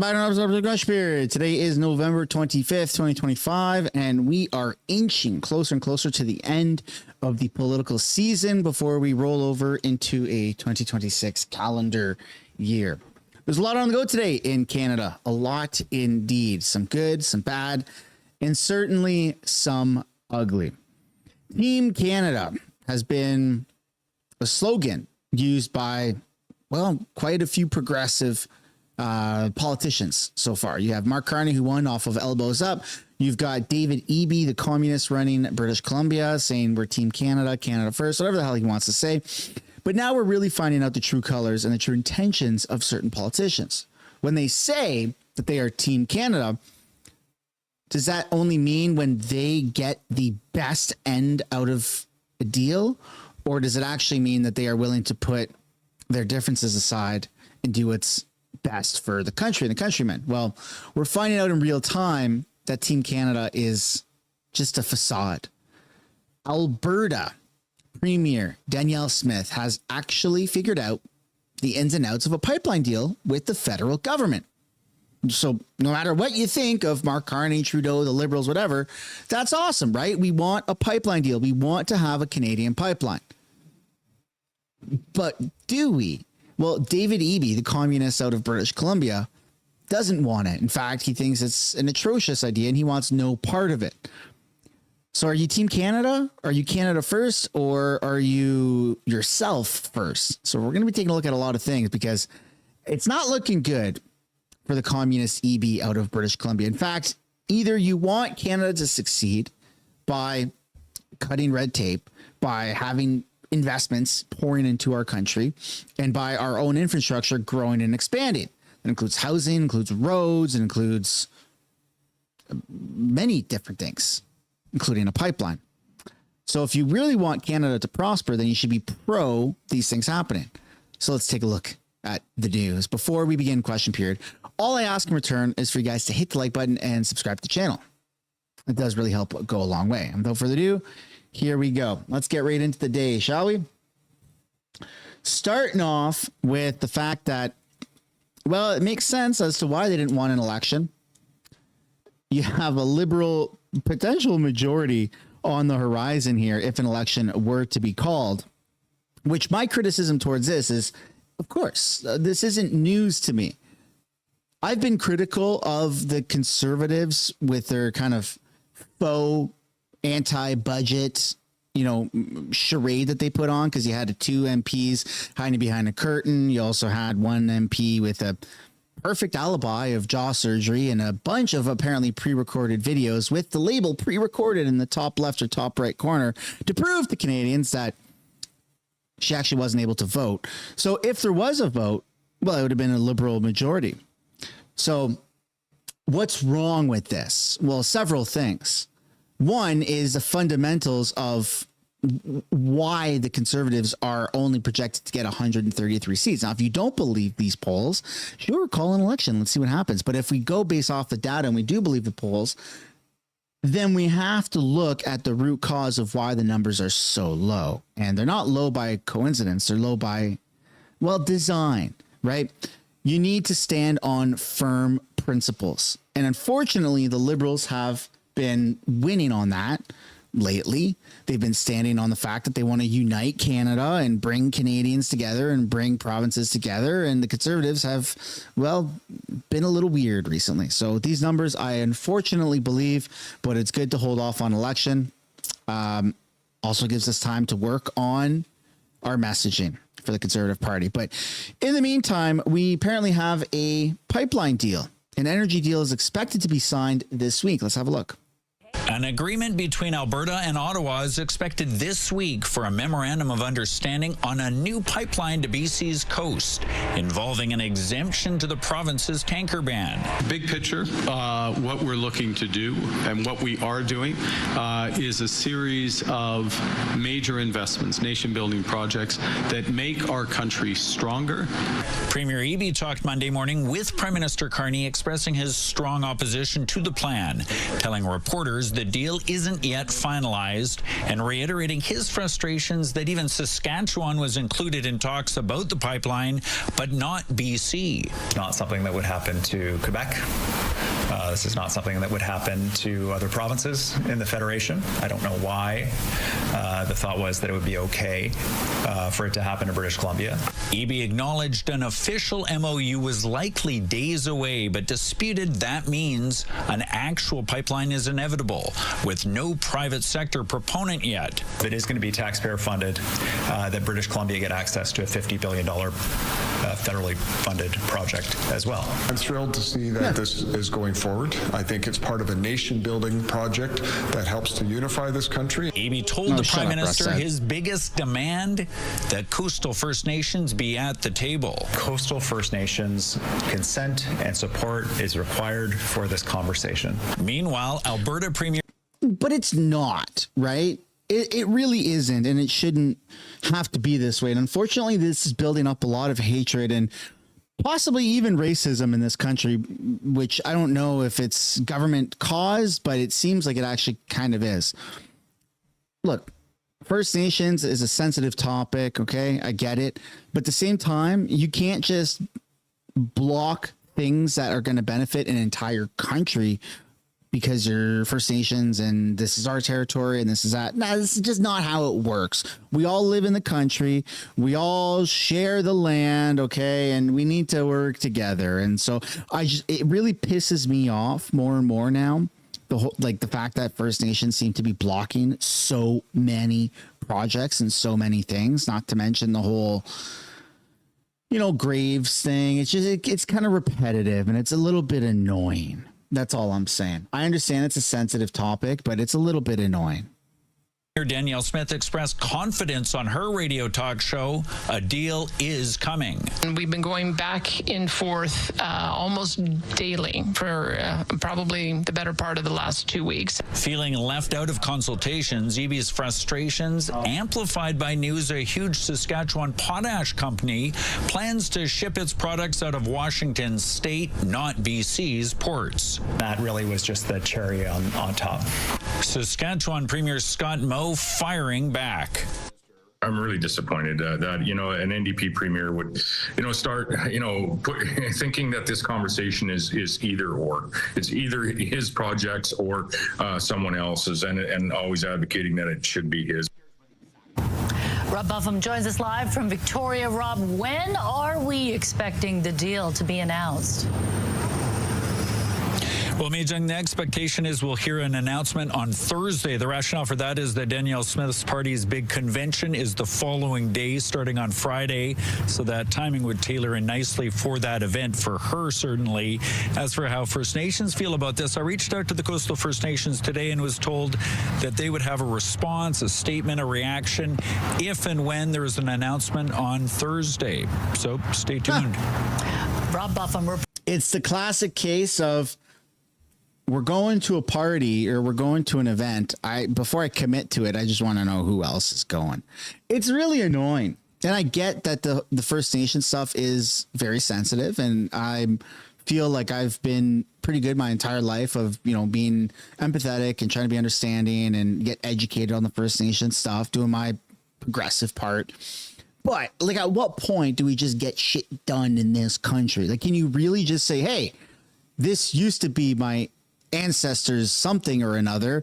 Welcome back to another episode of Crush Period. Today is November 25th, 2025, and we are inching closer and closer to the end of the political season before we roll over into a 2026 calendar year. There's a lot on the go today in Canada, a lot indeed. Some good, some bad, and certainly some ugly. Team Canada has been a slogan used by, well, quite a few progressive politicians so far. You have Mark Carney, who won off of Elbows Up. You've got David Eby, the communist running British Columbia, saying we're Team Canada, Canada first, whatever the hell he wants to say. But now we're really finding out the true colors and the true intentions of certain politicians. When they say that they are Team Canada, does that only mean when they get the best end out of a deal? Or does it actually mean that they are willing to put their differences aside and do what's best for the country and the countrymen? Well, we're finding out in real time that Team Canada is just a facade. Alberta Premier Danielle Smith has actually figured out the ins and outs of a pipeline deal with the federal government. So no matter what you think of Mark Carney, Trudeau, the Liberals, whatever, that's awesome, right? We want a pipeline deal. We want to have a Canadian pipeline. But do we? Well, David Eby, the communist out of British Columbia, doesn't want it. In fact, he thinks it's an atrocious idea and he wants no part of it. So are you Team Canada? Are you Canada first, or are you yourself first? So we're going to be taking a look at a lot of things because it's not looking good for the communist Eby out of British Columbia. In fact, either you want Canada to succeed by cutting red tape, by having investments pouring into our country, and by our own infrastructure growing and expanding. That includes housing, includes roads, and includes many different things, including a pipeline. So if you really want Canada to prosper, then you should be pro these things happening. So let's take a look at the news. Before we begin question period, all I ask in return is for you guys to hit the like button and subscribe to the channel. It does really help go a long way. And without further ado, here we go. Let's get right into the day, shall we? Starting off with the fact that, well, it makes sense as to why they didn't want an election. You have a liberal potential majority on the horizon here if an election were to be called, which my criticism towards this is, of course, this isn't news to me. I've been critical of the Conservatives with their kind of faux anti-budget, charade that they put on, because you had two MPs hiding behind a curtain. You also had one MP with a perfect alibi of jaw surgery and a bunch of apparently pre-recorded videos with the label pre-recorded in the top left or top right corner to prove to Canadians that she actually wasn't able to vote. So if there was a vote, well, it would have been a Liberal majority. So what's wrong with this? Well, several things. One is the fundamentals of why the Conservatives are only projected to get 133 seats. Now, if you don't believe these polls, sure, call an election. Let's see what happens. But if we go based off the data and we do believe the polls, then we have to look at the root cause of why the numbers are so low. And they're not low by coincidence. They're low by, well, design, right? You need to stand on firm principles. And unfortunately, the Liberals have been winning on that lately. They've been standing on the fact that they want to unite Canada and bring Canadians together and bring provinces together. And the Conservatives have, well, been a little weird recently. So these numbers, I unfortunately believe, but it's good to hold off on election. Also gives us time to work on our messaging for the Conservative Party. But in the meantime, we apparently have a pipeline deal. An energy deal is expected to be signed this week. Let's have a look. An agreement between Alberta and Ottawa is expected this week for a memorandum of understanding on a new pipeline to BC's coast, involving an exemption to the province's tanker ban. Big picture, what we're looking to do and what we are doing is a series of major investments, nation-building projects that make our country stronger. Premier Eby talked Monday morning with Prime Minister Carney, expressing his strong opposition to the plan, telling reporters the deal isn't yet finalized and reiterating his frustrations that even Saskatchewan was included in talks about the pipeline, but not BC. Not something that would happen to Quebec. This is not something that would happen to other provinces in the Federation. I don't know why. The thought was that it would be okay for it to happen in British Columbia. Eby acknowledged an official MOU was likely days away, but disputed that means an actual pipeline is inevitable, with no private sector proponent yet. It is going to be taxpayer funded, that British Columbia get access to a $50 billion federally funded project as well. I'm thrilled to see that this is going forward. I think it's part of a nation-building project that helps to unify this country. Eby told the Prime Minister his biggest demand, that coastal First Nations be at the table. Coastal First Nations consent and support is required for this conversation. Meanwhile, Alberta Premier... But it's not, right? It really isn't, and it shouldn't have to be this way. And unfortunately, this is building up a lot of hatred and possibly even racism in this country, which I don't know if it's government caused, but it seems like it actually kind of is. Look, First Nations is a sensitive topic, okay? I get it. But at the same time, you can't just block things that are going to benefit an entire country because you're First Nations and this is our territory and this is that. No, this is just not how it works. We all live in the country. We all share the land, okay? And we need to work together. And so it really pisses me off more and more now. The fact that First Nations seem to be blocking so many projects and so many things, not to mention the whole, Graves thing. It's kind of repetitive and it's a little bit annoying. That's all I'm saying. I understand it's a sensitive topic, but it's a little bit annoying. Danielle Smith expressed confidence on her radio talk show. A deal is coming. We've been going back and forth almost daily for probably the better part of the last 2 weeks. Feeling left out of consultations, Eby's frustrations amplified by news a huge Saskatchewan potash company plans to ship its products out of Washington state, not BC's ports. That really was just the cherry on top. Saskatchewan Premier Scott Moe firing back. I'm really disappointed that an NDP premier would, start, thinking that this conversation is either or. It's either his projects or someone else's, and always advocating that it should be his. Rob Buffum joins us live from Victoria. Rob, when are we expecting the deal to be announced? Well, Mijung, the expectation is we'll hear an announcement on Thursday. The rationale for that is that Danielle Smith's party's big convention is the following day, starting on Friday. So that timing would tailor in nicely for that event for her, certainly. As for how First Nations feel about this, I reached out to the Coastal First Nations today and was told that they would have a response, a statement, a reaction, if and when there is an announcement on Thursday. So stay tuned. Rob Buffum. It's the classic case of, we're going to a party or we're going to an event. Before I commit to it, I just want to know who else is going. It's really annoying. And I get that the First Nation stuff is very sensitive. And I feel like I've been pretty good my entire life of, being empathetic and trying to be understanding and get educated on the First Nation stuff, doing my progressive part. But at what point do we just get shit done in this country? Can you really just say, hey, this used to be my ancestors something or another,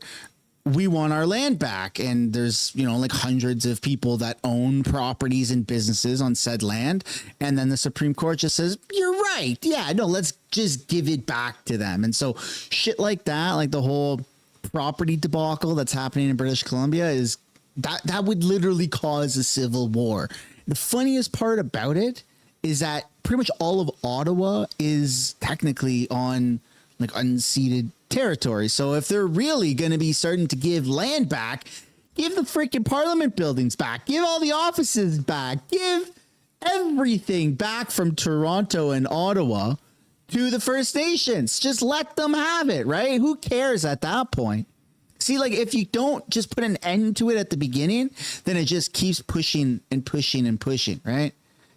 we want our land back, and there's hundreds of people that own properties and businesses on said land, and then the Supreme Court just says, you're right, let's just give it back to them. And so shit like that, like the whole property debacle that's happening in British Columbia, is that would literally cause a civil war. The funniest part about it is that pretty much all of Ottawa is technically on unceded territory. So if they're really going to be starting to give land back, give the freaking Parliament buildings back, give all the offices back, give everything back from Toronto and Ottawa to the First Nations. Just let them have it, right? Who cares at that point? See, if you don't just put an end to it at the beginning, then it just keeps pushing and pushing and pushing, right?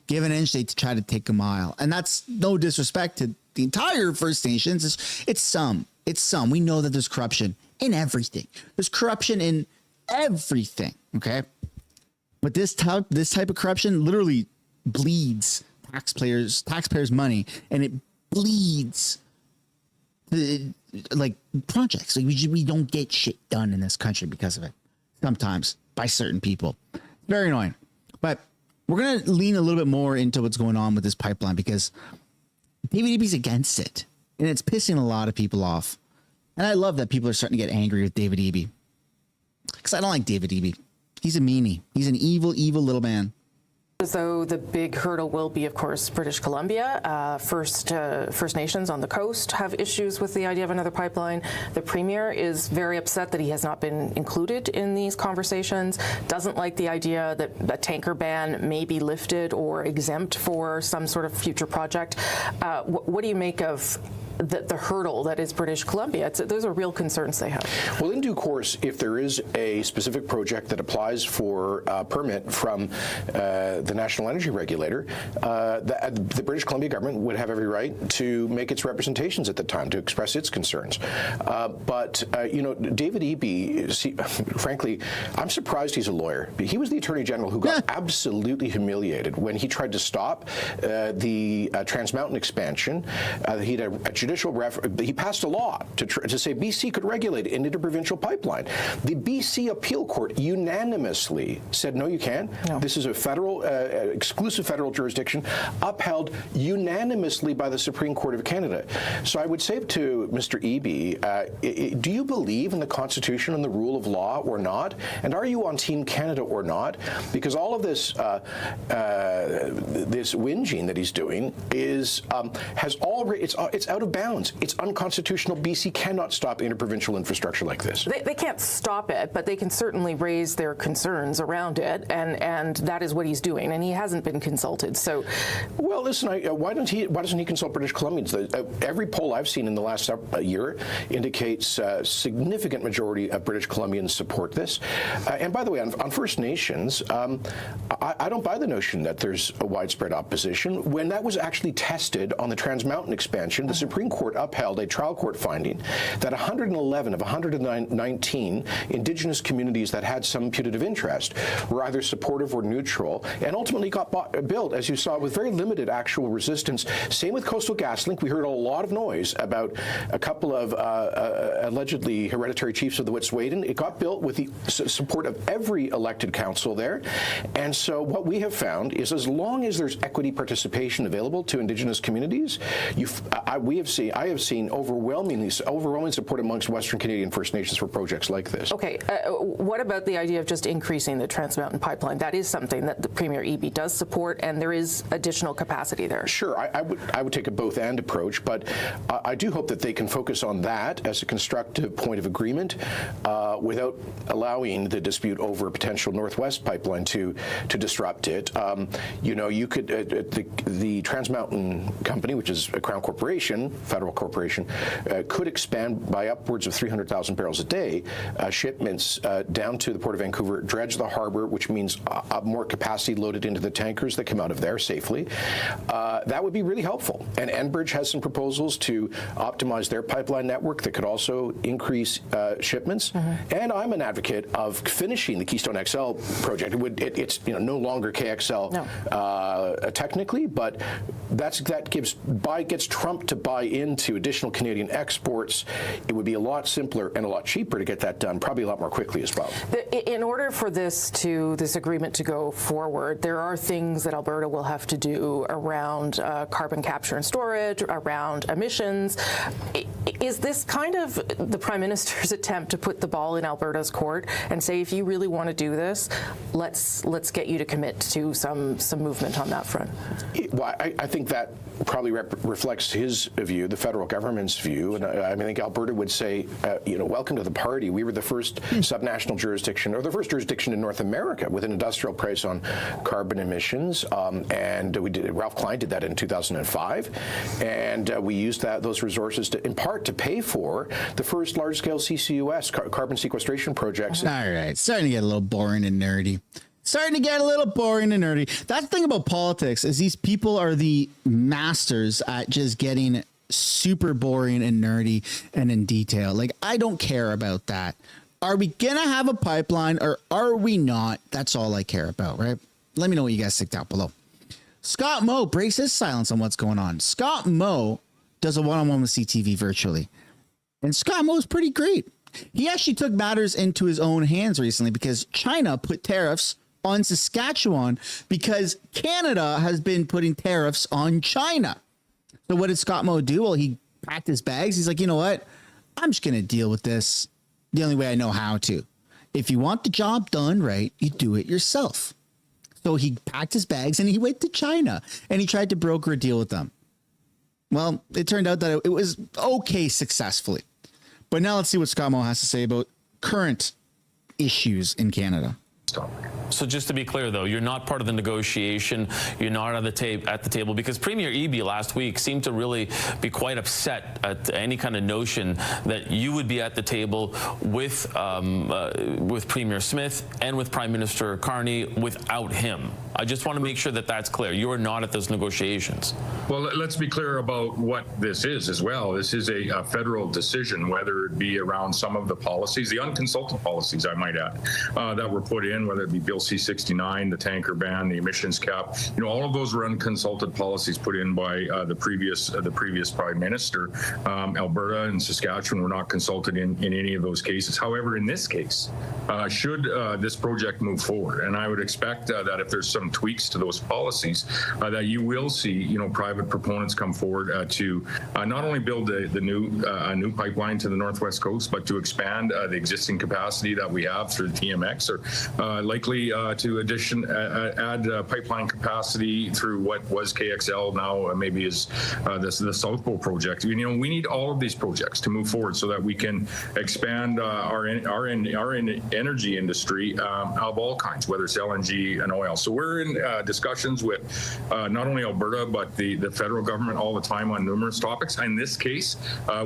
Give an inch, they try to take a mile. And that's no disrespect to the entire First Nations. It's some. It's some. We know that there's corruption in everything. There's corruption in everything. Okay. But this type of corruption literally bleeds taxpayers' money, and it bleeds like projects. Like we don't get shit done in this country because of it. Sometimes by certain people. Very annoying. But we're going to lean a little bit more into what's going on with this pipeline because David Eby's against it, and it's pissing a lot of people off. And I love that people are starting to get angry with David Eby because I don't like David Eby. He's a meanie. He's an evil, evil little man. So the big hurdle will be, of course, British Columbia. First Nations on the coast have issues with the idea of another pipeline. The Premier is very upset that he has not been included in these conversations, doesn't like the idea that a tanker ban may be lifted or exempt for some sort of future project. What do you make of the hurdle that is British Columbia? Those are real concerns they have. Well, in due course, if there is a specific project that applies for a permit from the National Energy Regulator, the British Columbia government would have every right to make its representations at the time, to express its concerns. But David Eby, frankly, I'm surprised he's a lawyer. He was the Attorney General who got absolutely humiliated when he tried to stop the Trans Mountain expansion. He had a judicial he passed a law to say BC could regulate an interprovincial pipeline. The BC appeal court unanimously said, no, you can't. No. This is a federal, exclusive federal jurisdiction, upheld unanimously by the Supreme Court of Canada. So I would say to Mr. Eby, do you believe in the Constitution and the rule of law or not? And are you on Team Canada or not? Because all of this this whinging that he's doing is has already it's out of bounds. It's unconstitutional. BC cannot stop interprovincial infrastructure like this. They can't stop it, but they can certainly raise their concerns around it, and that is what he's doing. And he hasn't been consulted. So, well, listen, why doesn't he consult British Columbians? Every poll I've seen in the last year indicates a significant majority of British Columbians support this. And by the way, on First Nations, I don't buy the notion that there's a widespread opposition. When that was actually tested on the Trans Mountain expansion, the Supreme Court upheld a trial court finding that 111 of 119 Indigenous communities that had some putative interest were either supportive or neutral, and ultimately got built, as you saw, with very limited actual resistance. Same with Coastal GasLink. We heard a lot of noise about a couple of allegedly hereditary chiefs of the Wet'suwet'en. It got built with the support of every elected council there. And so what we have found is as long as there's equity participation available to Indigenous communities, I have seen overwhelming support amongst Western Canadian First Nations for projects like this. Okay, what about the idea of just increasing the Trans Mountain pipeline? That is something that the Premier Eby does support, and there is additional capacity there. Sure, I would take a both-and approach, but I do hope that they can focus on that as a constructive point of agreement without allowing the dispute over a potential Northwest pipeline to disrupt it. You could the Trans Mountain Company, which is a Crown Corporation, federal corporation, could expand by upwards of 300,000 barrels a day shipments down to the Port of Vancouver, dredge the harbor, which means more capacity loaded into the tankers that come out of there safely. That would be really helpful. And Enbridge has some proposals to optimize their pipeline network that could also increase shipments. Mm-hmm. And I'm an advocate of finishing the Keystone XL project. It's no longer KXL technically, but that gets Trump to buy into additional Canadian exports. It would be a lot simpler and a lot cheaper to get that done, probably a lot more quickly as well. In order for this agreement to go forward, there are things that Alberta will have to do around carbon capture and storage, around emissions. Is this kind of the Prime Minister's attempt to put the ball in Alberta's court and say, if you really want to do this, let's get you to commit to some movement on that front? Well, I think that probably reflects his view, the federal government's view, and I think Alberta would say, welcome to the party. We were the first subnational jurisdiction, or the first jurisdiction in North America with an industrial price on carbon emissions, and Ralph Klein did that in 2005, and we used those resources in part to pay for the first large-scale CCUS carbon sequestration projects. All right, starting to get a little boring and nerdy. That's the thing about politics, is these people are the masters at just getting super boring and nerdy and in detail. Like, I don't care about that. Are we going to have a pipeline or are we not? That's all I care about, right? Let me know what you guys think down below. Scott Moe breaks his silence on what's going on. Scott Moe does a one-on-one with CTV virtually. And Scott Moe is pretty great. He actually took matters into his own hands recently because China put tariffs on Saskatchewan because Canada has been putting tariffs on China. So what did Scott Moe do? Well, he packed his bags. He's like, you know what? I'm just going to deal with this the only way I know how to. If you want the job done right, you do it yourself. So he packed his bags and he went to China and he tried to broker a deal with them. Well, it turned out that it was okay successfully. But now let's see what Scott Moe has to say about current issues in Canada. So just to be clear, though, you're not part of the negotiation. You're not at the table because Premier Eby last week seemed to really be quite upset at any kind of notion that you would be at the table with Premier Smith and with Prime Minister Carney without him. I just want to make sure that that's clear. You are not at those negotiations. Well, let's be clear about what this is as well. This is a federal decision, whether it be around some of the policies, the unconsulted policies, I might add, that were put in, whether it be Bill C-69, the tanker ban, the emissions cap. You know, all of those were unconsulted policies put in by the previous Prime Minister. Alberta and Saskatchewan were not consulted in any of those cases. However, in this case, should this project move forward, and I would expect that if there's some tweaks to those policies, that you will see, you know, private proponents come forward to not only build the new pipeline to the northwest coast, but to expand the existing capacity that we have through the TMX, or likely to add pipeline capacity through what was KXL now maybe is the South Bow project. You know, we need all of these projects to move forward so that we can expand our energy industry of all kinds, whether it's LNG and oil. So we're in discussions with not only Alberta, but the federal government all the time on numerous topics. In this case,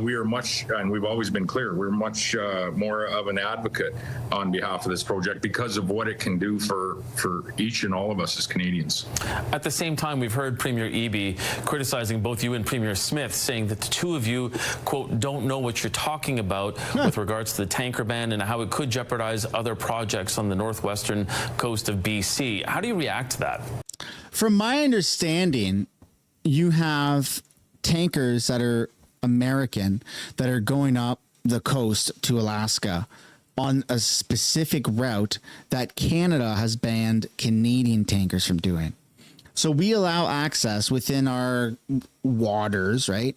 we are much, and we've always been clear, we're much more of an advocate on behalf of this project because of what it can do for each and all of us as Canadians. At the same time, we've heard Premier Eby criticizing both you and Premier Smith, saying that the two of you, quote, don't know what you're talking about with regards to the tanker ban and how it could jeopardize other projects on the northwestern coast of BC. How do you react to that? From my understanding, you have tankers that are American that are going up the coast to Alaska on a specific route that Canada has banned Canadian tankers from doing. So we allow access within our waters, right,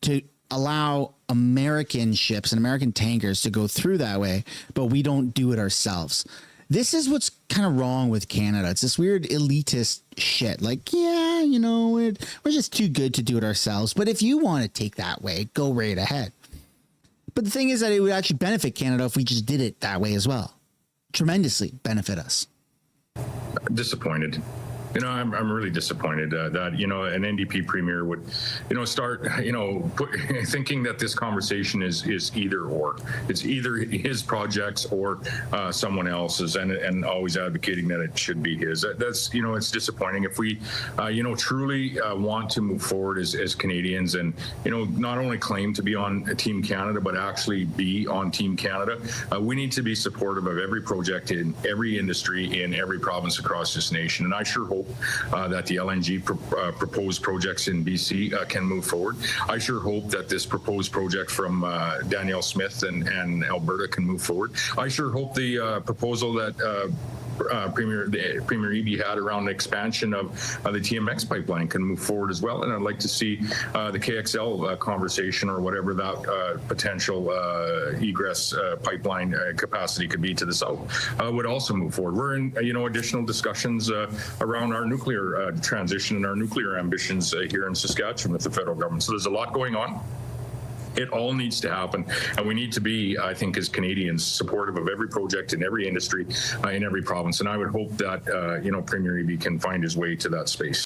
to allow American ships and American tankers to go through that way, but we don't do it ourselves. This is what's kind of wrong with Canada. It's this weird elitist shit. Like, yeah, you know, we're just too good to do it ourselves. But if you want to take that way, go right ahead. But the thing is that it would actually benefit Canada if we just did it that way as well. Tremendously benefit us. Disappointed. You know, I'm really disappointed that, you know, an NDP premier would, you know, start, you know, thinking that this conversation is either or. It's either his projects or someone else's, and always advocating that it should be his. That's, you know, it's disappointing. If we, you know, truly want to move forward as Canadians and, you know, not only claim to be on Team Canada, but actually be on Team Canada, we need to be supportive of every project in every industry in every province across this nation. And I sure hope that the LNG proposed projects in BC can move forward. I sure hope that this proposed project from Danielle Smith and Alberta can move forward. I sure hope the proposal that Premier Eby had around the expansion of the TMX pipeline can move forward as well. And I'd like to see the KXL conversation or whatever that potential egress pipeline capacity could be to the south would also move forward. We're in, you know, additional discussions around our nuclear transition and our nuclear ambitions here in Saskatchewan with the federal government. So there's a lot going on. It all needs to happen, and we need to be, I think, as Canadians, supportive of every project in every industry, in every province. And I would hope that, you know, Premier Eby can find his way to that space.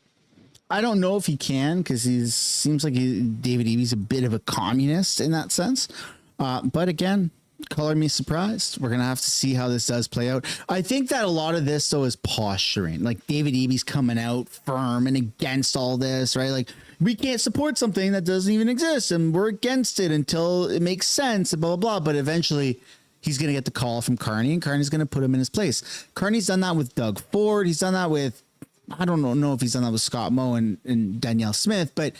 I don't know if he can, because he seems like David Eby's a bit of a communist in that sense. But again, color me surprised. We're going to have to see how this does play out. I think that a lot of this, though, is posturing. Like, David Eby's coming out firm and against all this, right? Like, we can't support something that doesn't even exist, and we're against it until it makes sense, and blah, blah, blah. But eventually he's going to get the call from Carney, and Carney's going to put him in his place. Carney's done that with Doug Ford. He's done that with, I don't know if he's done that with Scott Moe and Danielle Smith, but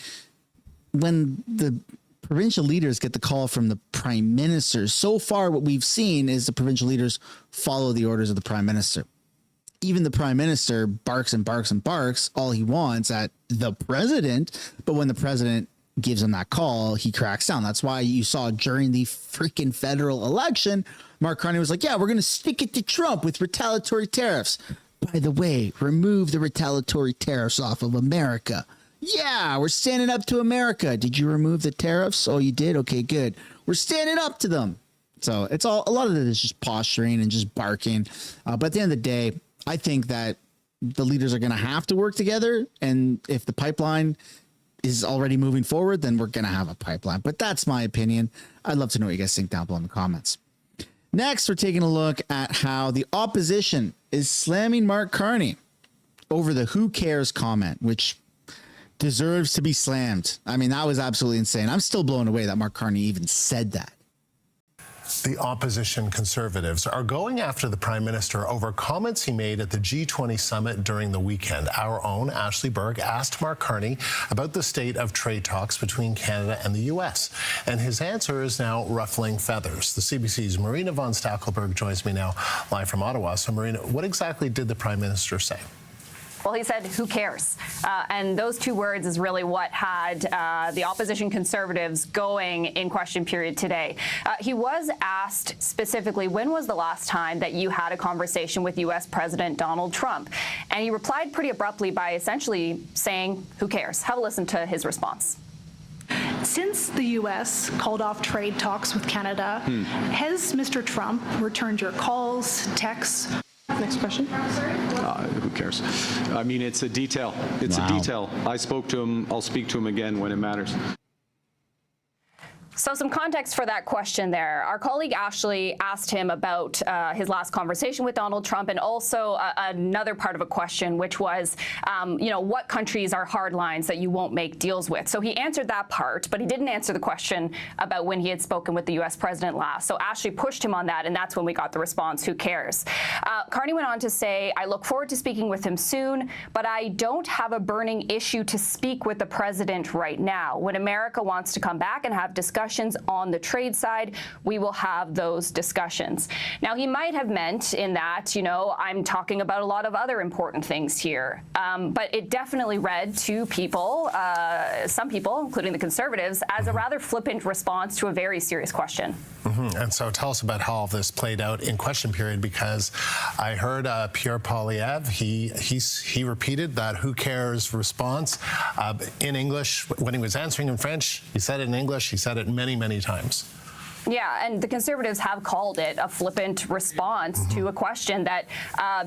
when the provincial leaders get the call from the prime minister, so far what we've seen is the provincial leaders follow the orders of the prime minister. Even the prime minister barks and barks and barks all he wants at the president, but when the president gives him that call, he cracks down. That's why you saw during the freaking federal election, Mark Carney was like, yeah, we're going to stick it to Trump with retaliatory tariffs. By the way, remove the retaliatory tariffs off of America. Yeah, we're standing up to America. Did you remove the tariffs? Oh, you did? Okay, good. We're standing up to them. So it's all, a lot of it is just posturing and just barking. But at the end of the day, I think that the leaders are going to have to work together. And if the pipeline is already moving forward, then we're going to have a pipeline. But that's my opinion. I'd love to know what you guys think down below in the comments. Next, we're taking a look at how the opposition is slamming Mark Carney over the "who cares" comment, which deserves to be slammed. I mean, that was absolutely insane. I'm still blown away that Mark Carney even said that. The opposition Conservatives are going after the Prime Minister over comments he made at the G20 summit during the weekend. Our own Ashley Berg asked Mark Carney about the state of trade talks between Canada and the U.S., and his answer is now ruffling feathers. The CBC's Marina von Stackelberg joins me now live from Ottawa. So, Marina, what exactly did the Prime Minister say? Well, he said, who cares? And those two words is really what had the opposition Conservatives going in question period today. He was asked specifically, when was the last time that you had a conversation with U.S. President Donald Trump? And he replied pretty abruptly by essentially saying, who cares? Have a listen to his response. Since the U.S. called off trade talks with Canada, has Mr. Trump returned your calls, texts? Next question. Who cares? I mean, it's a detail. It's a detail. I spoke to him. I'll speak to him again when it matters. So some context for that question there. Our colleague Ashley asked him about his last conversation with Donald Trump, and also another part of a question, which was, what countries are hard lines that you won't make deals with? So he answered that part, but he didn't answer the question about when he had spoken with the U.S. president last. So Ashley pushed him on that, and that's when we got the response, who cares? Carney went on to say, I look forward to speaking with him soon, but I don't have a burning issue to speak with the president right now. When America wants to come back and have discussions on the trade side, we will have those discussions. Now, he might have meant in that, I'm talking about a lot of other important things here, but it definitely read to people, some people, including the Conservatives, as a rather flippant response to a very serious question. And so tell us about how all this played out in question period, because I heard Pierre Poilievre, he repeated that who cares response in English. When he was answering in French, he said it in English, he said it many, many times. Yeah, and the Conservatives have called it a flippant response to a question that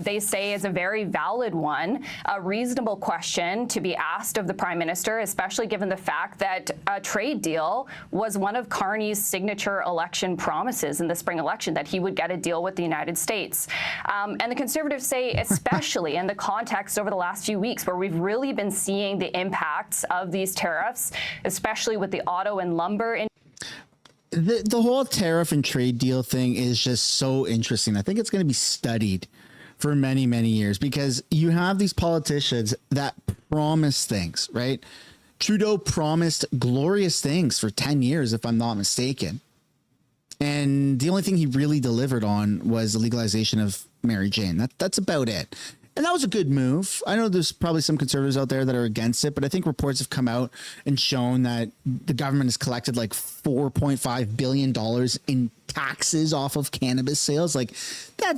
they say is a very valid one, a reasonable question to be asked of the Prime Minister, especially given the fact that a trade deal was one of Carney's signature election promises in the spring election, that he would get a deal with the United States. And the Conservatives say, especially in the context over the last few weeks, where we've really been seeing the impacts of these tariffs, especially with the auto and lumber industry. The whole tariff and trade deal thing is just so interesting. I think it's going to be studied for many, many years, because you have these politicians that promise things, right? Trudeau promised glorious things for 10 years, if I'm not mistaken. And the only thing he really delivered on was the legalization of Mary Jane. That's about it. And that was a good move. I know there's probably some Conservatives out there that are against it, but I think reports have come out and shown that the government has collected like $4.5 billion in taxes off of cannabis sales. Like,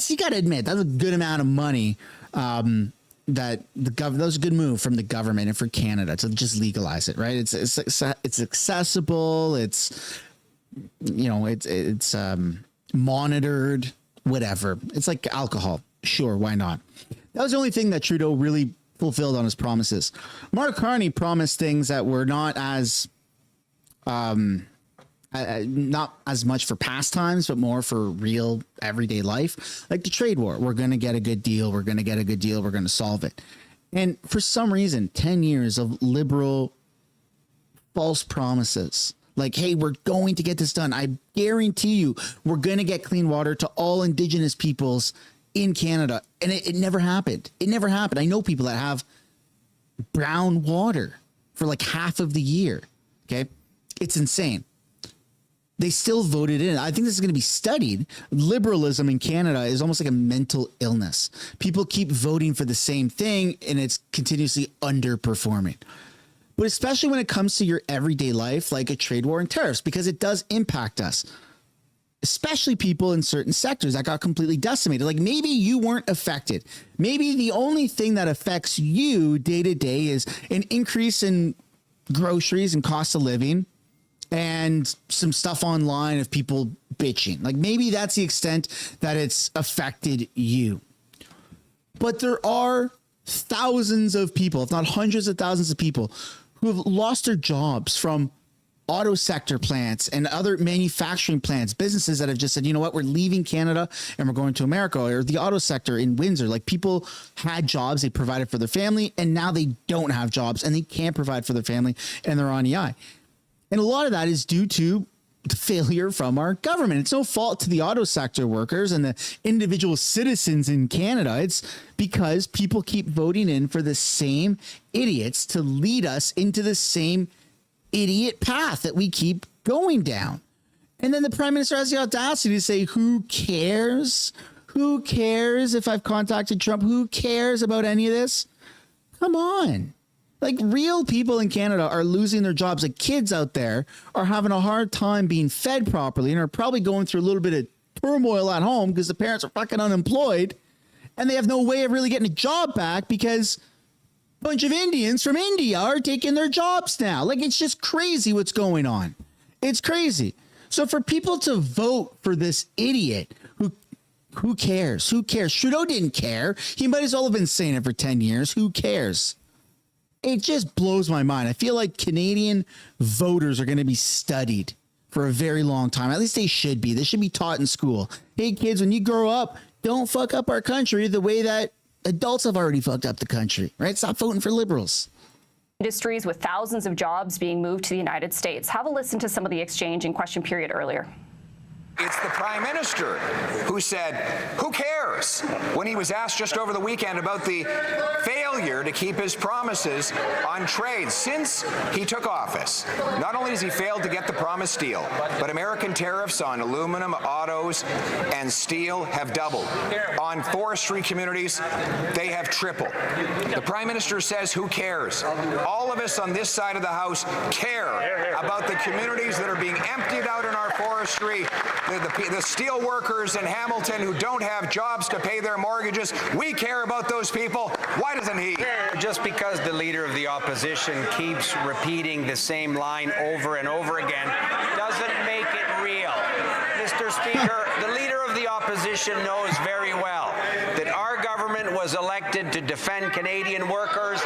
you got to admit, that's a good amount of money. That was a good move from the government and for Canada to just legalize it, right? It's accessible. It's monitored, whatever. It's like alcohol. Sure, why not? That was the only thing that Trudeau really fulfilled on his promises. Mark Carney promised things that were not as much for pastimes, but more for real everyday life, like the trade war. We're going to get a good deal. We're going to get a good deal. We're going to solve it. And for some reason, 10 years of liberal false promises. Like, hey, we're going to get this done. I guarantee you we're going to get clean water to all Indigenous peoples in Canada. And it never happened. It never happened. I know people that have brown water for like half of the year. Okay. It's insane. They still voted in. I think this is going to be studied. Liberalism in Canada is almost like a mental illness. People keep voting for the same thing and it's continuously underperforming. But especially when it comes to your everyday life, like a trade war and tariffs, because it does impact us, especially people in certain sectors that got completely decimated. Like maybe you weren't affected. Maybe the only thing that affects you day to day is an increase in groceries and cost of living and some stuff online of people bitching. Like maybe that's the extent that it's affected you. But there are thousands of people, if not hundreds of thousands of people, who have lost their jobs from auto sector plants and other manufacturing plants, businesses that have just said, you know what, we're leaving Canada and we're going to America, or the auto sector in Windsor. Like people had jobs, they provided for their family, and now they don't have jobs and they can't provide for their family and they're on EI. And a lot of that is due to the failure from our government. It's no fault to the auto sector workers and the individual citizens in Canada. It's because people keep voting in for the same idiots to lead us into the same idiot path that we keep going down. And then the Prime Minister has the audacity to say, who cares? Who cares if I've contacted Trump? Who cares about any of this? Come on. Like real people in Canada are losing their jobs. Like kids out there are having a hard time being fed properly and are probably going through a little bit of turmoil at home because the parents are fucking unemployed and they have no way of really getting a job back because a bunch of Indians from India are taking their jobs now. Like it's just crazy what's going on. It's crazy. So for people to vote for this idiot who cares? Who cares? Trudeau didn't care. He might as well have been saying it for 10 years. Who cares? It just blows my mind. I feel like Canadian voters are going to be studied for a very long time. At least they should be. They should be taught in school. Hey, kids, when you grow up, don't fuck up our country the way that adults have already fucked up the country, right? Stop voting for Liberals. Industries with thousands of jobs being moved to the United States. Have a listen to some of the exchange in question period earlier. It's the Prime Minister who said, who cares, when he was asked just over the weekend about the failure to keep his promises on trade since he took office. Not only has he failed to get the promised deal, but American tariffs on aluminum, autos, and steel have doubled. On forestry communities, they have tripled. The Prime Minister says, who cares? All of us on this side of the House care about the communities that are being emptied out in our forestry, the steel workers in Hamilton who don't have jobs to pay their mortgages. We care about those people. Why doesn't he? Just because the leader of the opposition keeps repeating the same line over and over again doesn't make it real. Mr. Speaker, the leader of the opposition knows very well that our government was elected to defend Canadian workers.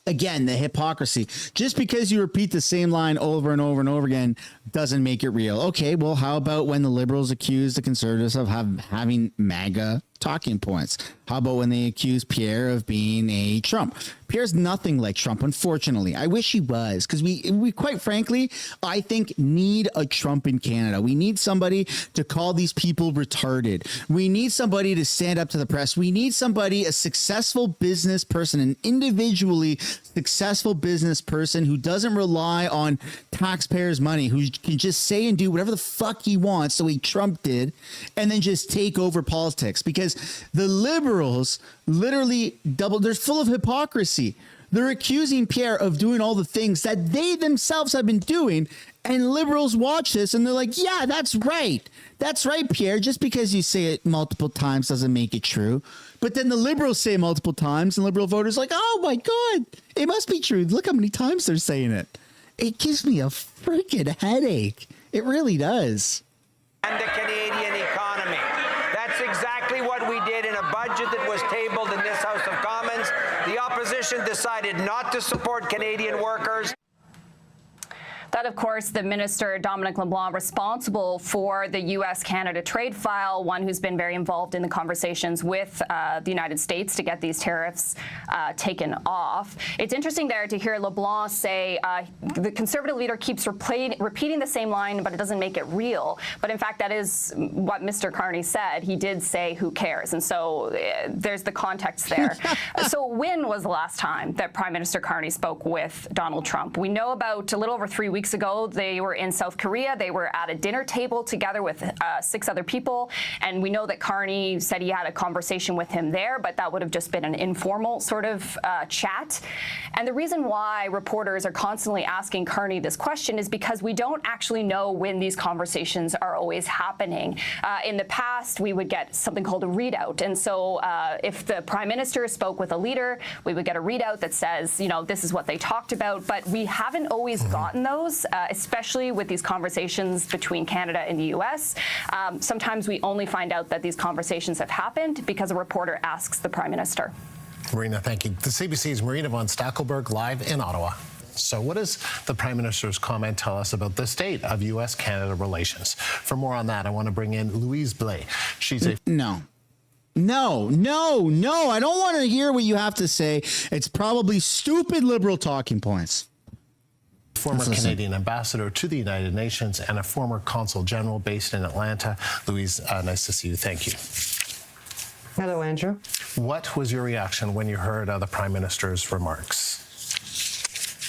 Again, the hypocrisy. Just because you repeat the same line over and over and over again doesn't make it real. Okay, well, how about when the Liberals accuse the Conservatives of having MAGA talking points? How about when they accuse Pierre of being a Trump? Pierre's nothing like Trump, unfortunately. I wish he was, because we quite frankly, I think, need a Trump in Canada. We need somebody to call these people retarded. We need somebody to stand up to the press. We need somebody, a successful business person, an individually successful business person who doesn't rely on taxpayers' money, who can just say and do whatever the fuck he wants, the way Trump did, and then just take over politics. Because the Liberals literally they're full of hypocrisy. They're accusing Pierre of doing all the things that they themselves have been doing, and Liberals watch this and they're like, yeah, that's right. That's right, Pierre. Just because you say it multiple times doesn't make it true. But then the Liberals say it multiple times and Liberal voters are like, oh my God, it must be true. Look how many times they're saying it. It gives me a freaking headache. It really does. And the Canadian economy. That's exactly what we did in a budget that was tabled in this House of Commons. The opposition decided not to support Canadian workers. That, of course, the minister, Dominic LeBlanc, responsible for the U.S.-Canada trade file, one who's been very involved in the conversations with the United States to get these tariffs taken off. It's interesting there to hear LeBlanc say the Conservative leader keeps repeating the same line, but it doesn't make it real. But in fact, that is what Mr. Carney said. He did say, who cares? And so there's the context there. So when was the last time that Prime Minister Carney spoke with Donald Trump? We know about a little over 3 weeks ago, they were in South Korea. They were at a dinner table together with 6 other people. And we know that Carney said he had a conversation with him there, but that would have just been an informal sort of chat. And the reason why reporters are constantly asking Carney this question is because we don't actually know when these conversations are always happening. In the past, we would get something called a readout. And so if the Prime Minister spoke with a leader, we would get a readout that says, you know, this is what they talked about. But we haven't always gotten those, especially with these conversations between Canada and the U.S. Sometimes we only find out that these conversations have happened because a reporter asks the Prime Minister. Marina, thank you. The CBC's Marina von Stackelberg live in Ottawa. So what does the Prime Minister's comment tell us about the state of U.S.-Canada relations? For more on that, I want to bring in Louise Blais. She's a... No, I don't want to hear what you have to say. It's probably stupid liberal talking points. Former Canadian ambassador to the United Nations and a former consul general based in Atlanta. Louise, nice to see you. Thank you. Hello, Andrew. What was your reaction when you heard the Prime Minister's remarks?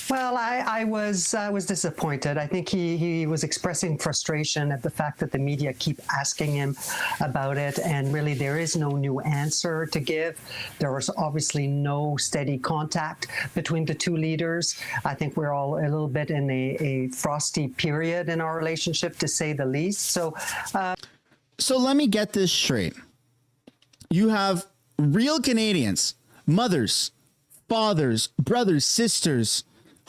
Well, I was disappointed. I think he was expressing frustration at the fact that the media keep asking him about it, and really there is no new answer to give. There was obviously no steady contact between the two leaders. I think we're all a little bit in a frosty period in our relationship, to say the least. So let me get this straight. You have real Canadians, mothers, fathers, brothers, sisters,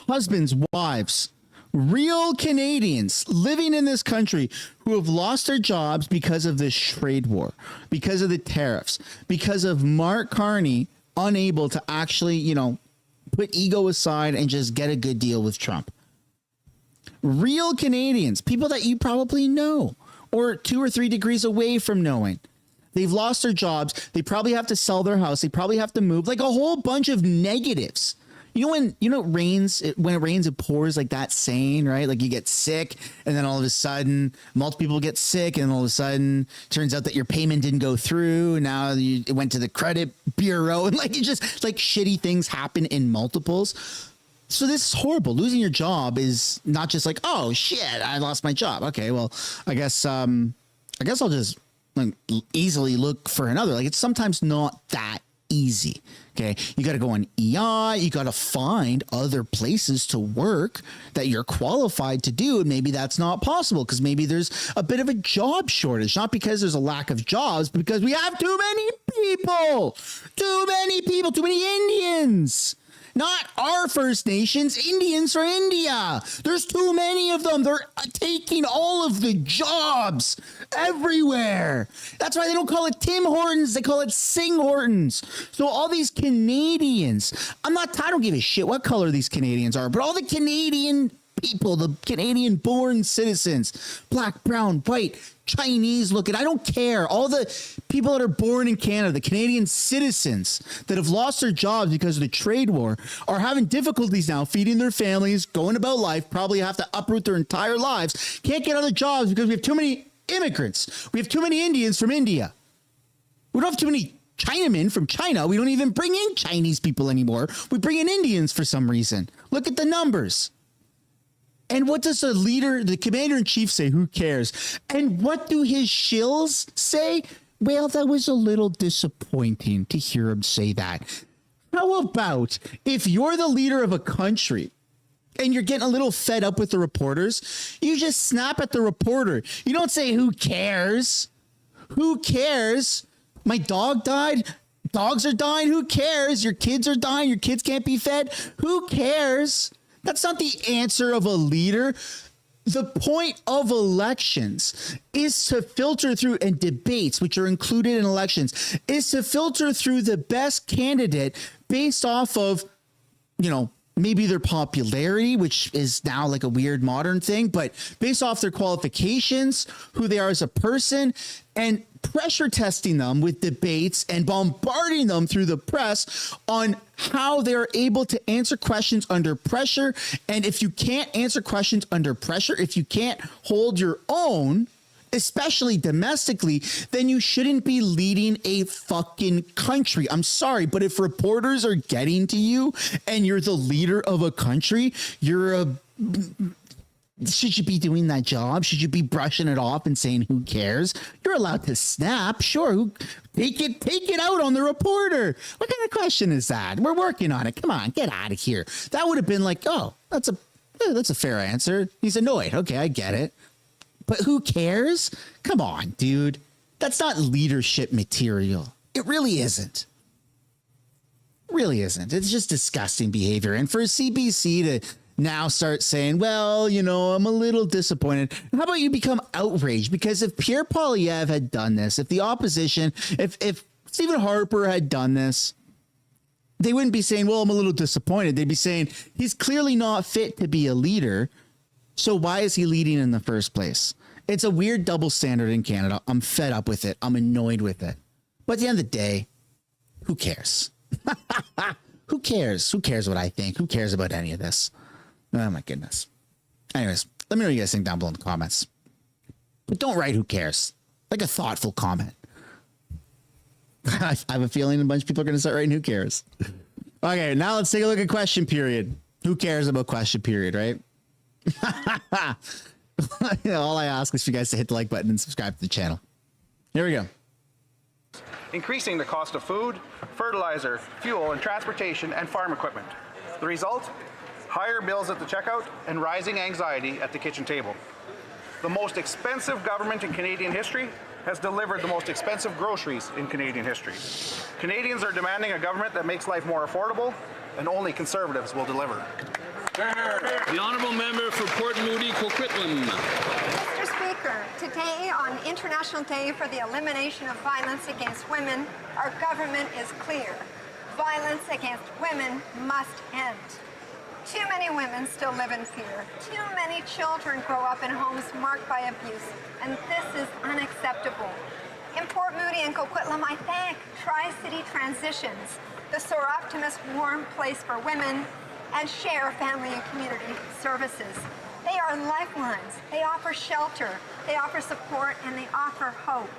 husbands, wives, real Canadians living in this country who have lost their jobs because of this trade war, because of the tariffs, because of Mark Carney unable to actually, put ego aside and just get a good deal with Trump. Real Canadians, people that you probably know or 2 or 3 degrees away from knowing. They've lost their jobs. They probably have to sell their house. They probably have to move, like a whole bunch of negatives. When it rains, it pours, like that saying, right? Like you get sick and then all of a sudden multiple people get sick and all of a sudden turns out that your payment didn't go through. Now it went to the credit bureau and it just shitty things happen in multiples. So this is horrible. Losing your job is not just like, oh shit, I lost my job. Okay, well, I guess I'll just easily look for another. It's sometimes not that easy. Okay, you got to go on EI. You got to find other places to work that you're qualified to do, and maybe that's not possible because maybe there's a bit of a job shortage. Not because there's a lack of jobs, but because we have too many people, too many Indians. Not our First Nations, Indians from India. There's too many of them. They're taking all of the jobs everywhere. That's why they don't call it Tim Hortons. They call it Sing Hortons. So all these Canadians, I don't give a shit what color these Canadians are, but all the Canadian people, the Canadian born citizens, black, brown, white, Chinese looking, I don't care. All the people that are born in Canada, the Canadian citizens that have lost their jobs because of the trade war are having difficulties now feeding their families, going about life, probably have to uproot their entire lives, can't get other jobs because we have too many immigrants. We have too many Indians from India. We don't have too many Chinamen from China. We don't even bring in Chinese people anymore. We bring in Indians for some reason. Look at the numbers. And what does the commander-in-chief say? Who cares? And what do his shills say? Well, that was a little disappointing to hear him say that. How about if you're the leader of a country and you're getting a little fed up with the reporters, you just snap at the reporter. You don't say, who cares? Who cares? My dog died. Dogs are dying. Who cares? Your kids are dying. Your kids can't be fed. Who cares? That's not the answer of a leader. The point of elections is to filter through, and debates, which are included in elections, is to filter through the best candidate based off of, maybe their popularity, which is now like a weird modern thing, but based off their qualifications, who they are as a person, and pressure testing them with debates and bombarding them through the press on how they're able to answer questions under pressure. And if you can't answer questions under pressure, if you can't hold your own, especially domestically, then you shouldn't be leading a fucking country. I'm sorry, but if reporters are getting to you and you're the leader of a country, should you be doing that job? Should you be brushing it off and saying, who cares? You're allowed to snap. Sure. Take it out on the reporter. What kind of question is that? We're working on it. Come on, get out of here. That would have been like, oh, that's a fair answer. He's annoyed. Okay, I get it. But who cares? Come on, dude. That's not leadership material. It really isn't. Really isn't. It's just disgusting behavior. And for CBC to now start saying, well, you know, I'm a little disappointed. How about you become outraged? Because if Pierre Poilievre had done this, if the opposition, if Stephen Harper had done this, they wouldn't be saying, well, I'm a little disappointed. They'd be saying, he's clearly not fit to be a leader. So why is he leading in the first place? It's a weird double standard in Canada. I'm fed up with it. I'm annoyed with it. But at the end of the day, who cares? Who cares? Who cares what I think? Who cares about any of this? Oh, my goodness. Anyways, let me know what you guys think down below in the comments. But don't write who cares. Like a thoughtful comment. I have a feeling a bunch of people are going to start writing who cares. Okay, now let's take a look at question period. Who cares about question period, right? You know, all I ask is for you guys to hit the like button and subscribe to the channel. Here we go. Increasing the cost of food, fertilizer, fuel, and transportation and farm equipment. The result? Higher bills at the checkout and rising anxiety at the kitchen table. The most expensive government in Canadian history has delivered the most expensive groceries in Canadian history. Canadians are demanding a government that makes life more affordable, and only Conservatives will deliver. The Honourable Member for Port Moody, Coquitlam. Mr. Speaker, today on International Day for the Elimination of Violence Against Women, our government is clear. Violence against women must end. Too many women still live in fear. Too many children grow up in homes marked by abuse, and this is unacceptable. In Port Moody and Coquitlam, I thank Tri-City Transitions, the Soar Optimist warm place for women, and Share Family and Community Services. They are lifelines. They offer shelter, they offer support, and they offer hope.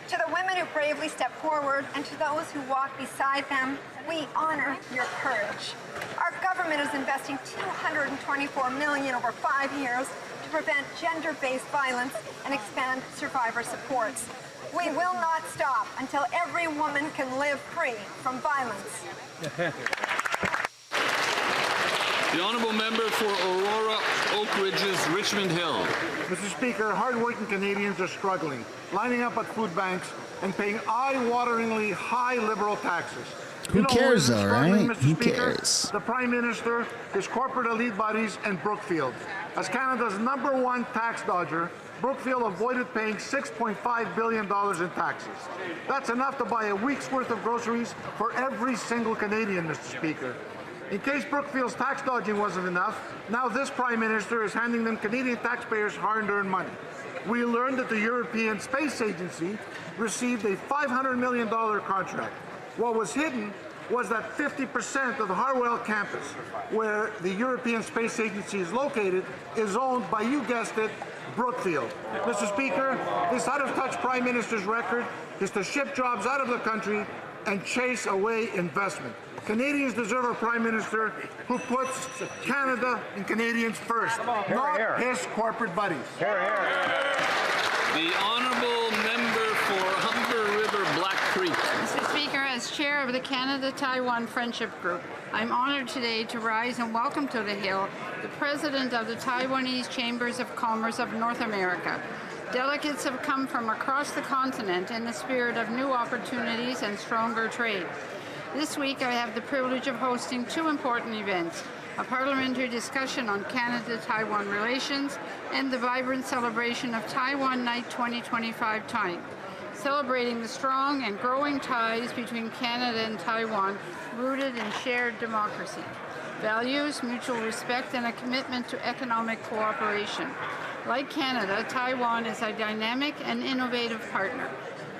To the women who bravely step forward and to those who walk beside them, we honor your courage. Our government is investing $224 million over 5 years to prevent gender-based violence and expand survivor supports. We will not stop until every woman can live free from violence. The Honourable Member for Aurora, Oak Ridges, Richmond Hill. Mr. Speaker, hard-working Canadians are struggling, lining up at food banks and paying eye-wateringly high Liberal taxes. Who cares though, right? Who cares? The Prime Minister, his corporate elite buddies, and Brookfield. As Canada's #1 tax dodger, Brookfield avoided paying $6.5 billion in taxes. That's enough to buy a week's worth of groceries for every single Canadian, Mr. Speaker. In case Brookfield's tax dodging wasn't enough, now this Prime Minister is handing them Canadian taxpayers' hard-earned money. We learned that the European Space Agency received a $500 million contract. What was hidden was that 50% of the Harwell campus, where the European Space Agency is located, is owned by, you guessed it, Brookfield. Mr. Speaker, this out-of-touch Prime Minister's record is to ship jobs out of the country and chase away investment. Canadians deserve a Prime Minister who puts Canada and Canadians first, not his corporate buddies. The Honourable Member for Humber River, Black Creek. Mr. Speaker, as chair of the Canada-Taiwan Friendship Group, I'm honored today to rise and welcome to the Hill the President of the Taiwanese Chambers of Commerce of North America. Delegates have come from across the continent in the spirit of new opportunities and stronger trade. This week, I have the privilege of hosting two important events, a parliamentary discussion on Canada-Taiwan relations and the vibrant celebration of Taiwan Night 2025 time, celebrating the strong and growing ties between Canada and Taiwan rooted in shared democracy. values, mutual respect, and a commitment to economic cooperation. Like Canada, Taiwan is a dynamic and innovative partner.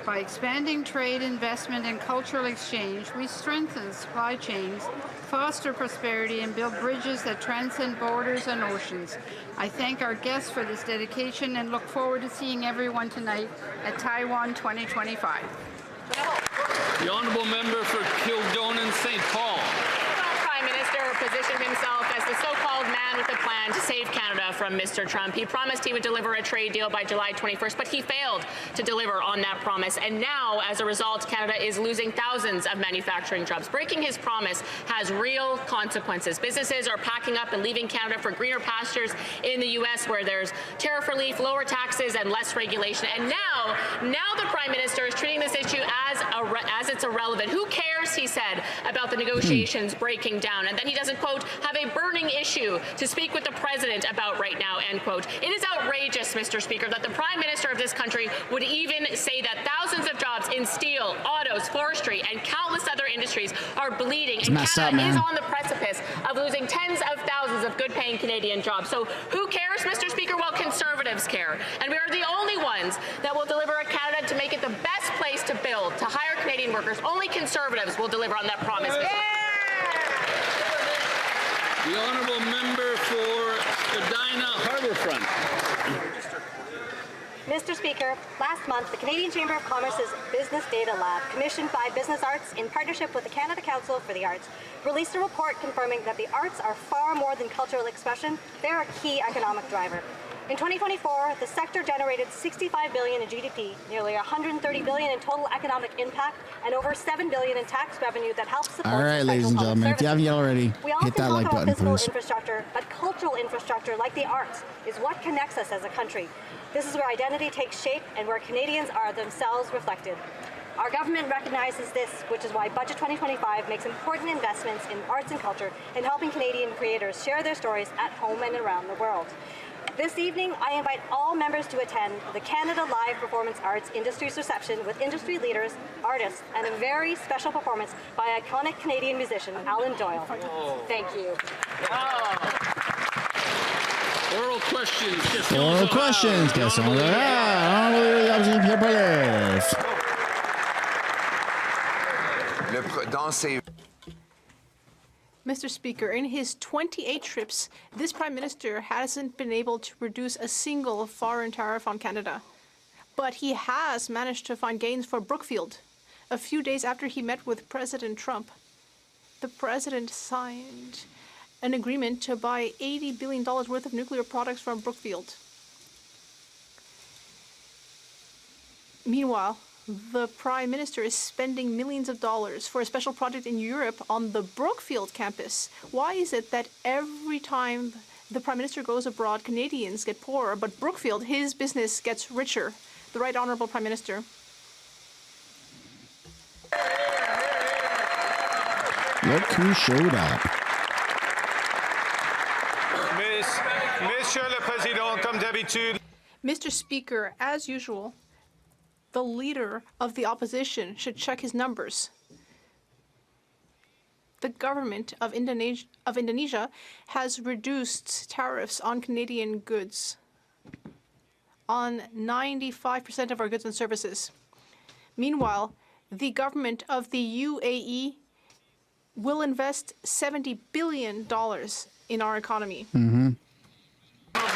By expanding trade, investment, and cultural exchange, we strengthen supply chains, foster prosperity, and build bridges that transcend borders and oceans. I thank our guests for this dedication and look forward to seeing everyone tonight at Taiwan 2025. The honourable member for Kildonan St. Paul. Prime Minister positioned himself as the so-called man with a plan to save Canada from Mr. Trump. He promised he would deliver a trade deal by July 21st, but he failed to deliver on that promise. And now, as a result, Canada is losing thousands of manufacturing jobs. Breaking his promise has real consequences. Businesses are packing up and leaving Canada for greener pastures in the U.S., where there's tariff relief, lower taxes, and less regulation. And now the Prime Minister is treating this issue as it's irrelevant. Who cares, he said, about the negotiations breaking down? And then he doesn't, quote, have a burning issue to speak with the president about right now, end quote. It is outrageous, Mr. Speaker, that the Prime Minister of this country would even say that thousands of jobs in steel, autos, forestry, and countless other industries are bleeding. And Canada is on the precipice of losing tens of thousands of good-paying Canadian jobs. So who cares, Mr. Speaker? Well, Conservatives care. And we are the only ones that will deliver a Canada to make it the best place to build, to hire Canadian workers. Only Conservatives will deliver on that promise. The honourable member for Spadina Harbourfront. Mr. Speaker, last month, the Canadian Chamber of Commerce's Business Data Lab, commissioned by Business Arts in partnership with the Canada Council for the Arts, released a report confirming that the arts are far more than cultural expression. They're a key economic driver. In 2024, the sector generated $65 billion in GDP, nearly $130 billion in total economic impact, and over $7 billion in tax revenue that helps support. All right, ladies and gentlemen, if you haven't yet already, hit that like button, please. Infrastructure, but cultural infrastructure like the arts is what connects us as a country. This is where identity takes shape and where Canadians are themselves reflected. Our government recognizes this, which is why Budget 2025 makes important investments in arts and culture and helping Canadian creators share their stories at home and around the world. This evening, I invite all members to attend the Canada Live Performance Arts Industry's reception with industry leaders, artists, and a very special performance by iconic Canadian musician Alan Doyle. Thank you. Oral questions. Oral questions. Mr. Speaker, in his 28 trips, this Prime Minister hasn't been able to reduce a single foreign tariff on Canada. But he has managed to find gains for Brookfield. A few days after he met with President Trump, the President signed an agreement to buy $80 billion worth of nuclear products from Brookfield. Meanwhile, the Prime Minister is spending millions of dollars for a special project in Europe on the Brookfield campus. Why is it that every time the Prime Minister goes abroad, Canadians get poorer, but Brookfield, his business, gets richer? The Right Honourable Prime Minister. Look who showed up. Monsieur le Président, comme d'habitude. Mr. Speaker, as usual, the leader of the opposition should check his numbers. The government of Indonesia has reduced tariffs on Canadian goods on 95% of our goods and services. Meanwhile, the government of the UAE will invest $70 billion in our economy. No, not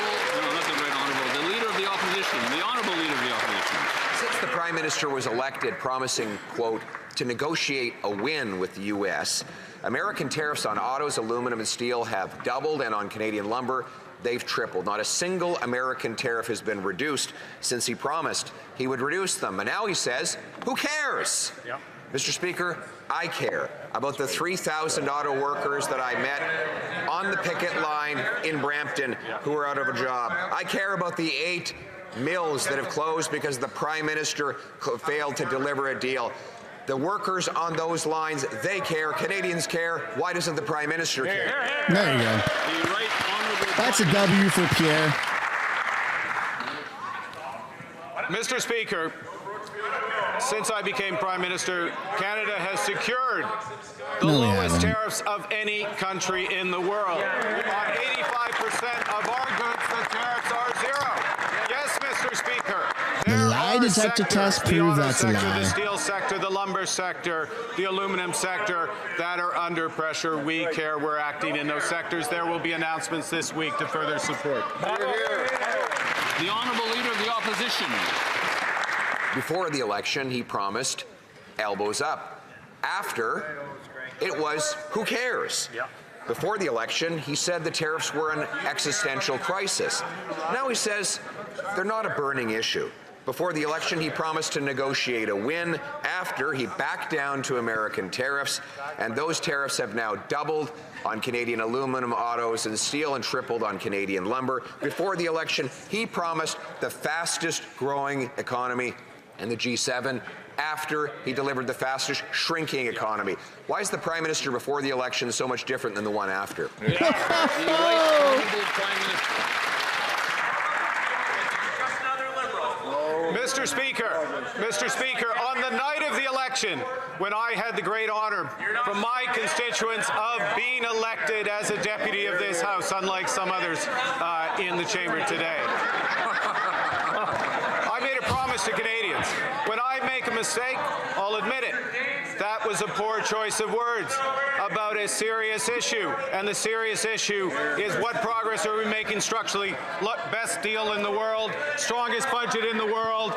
the Right Honourable. The Leader of the Opposition. The Honourable Leader of the Opposition. Since the Prime Minister was elected promising, quote, to negotiate a win with the U.S., American tariffs on autos, aluminum, and steel have doubled, and on Canadian lumber, they've tripled. Not a single American tariff has been reduced since he promised he would reduce them. And now he says, who cares? Yep. Mr. Speaker, I care about the 3,000 auto workers that I met on the picket line in Brampton who are out of a job. I care about the 8 mills that have closed because the Prime Minister failed to deliver a deal. The workers on those lines, they care. Canadians care. Why doesn't the Prime Minister care? There you go. That's a W for Pierre. Mr. Speaker, Since I became Prime Minister, Canada has secured the No, we lowest haven't. tariffs of any country in the world. On 85% of our goods, the tariffs are zero. Yes, Mr. Speaker. The lie detector test the proves auto that's a sector, lie. the steel sector, the lumber sector, the aluminum sector that are under pressure. We care. We're acting in those sectors. There will be announcements this week to further support. The Honourable Leader of the Opposition. Before the election, he promised elbows up. After, it was who cares? Before the election, he said the tariffs were an existential crisis. Now he says they're not a burning issue. Before the election, he promised to negotiate a win. After, he backed down to American tariffs, and those tariffs have now doubled on Canadian aluminum, autos, and steel, and tripled on Canadian lumber. Before the election, he promised the fastest growing economy in the G7. After, he delivered the fastest shrinking economy. Why is the Prime Minister before the election so much different than the one after? Mr. Speaker, on the night of the election, when I had the great honor from my constituents of being elected as a deputy of this House, unlike some others in the chamber today, I made a promise to Canadians. When I make a mistake, I'll admit it. That was a poor choice of words about a serious issue. And the serious issue is what progress are we making structurally? Best deal in the world, strongest budget in the world,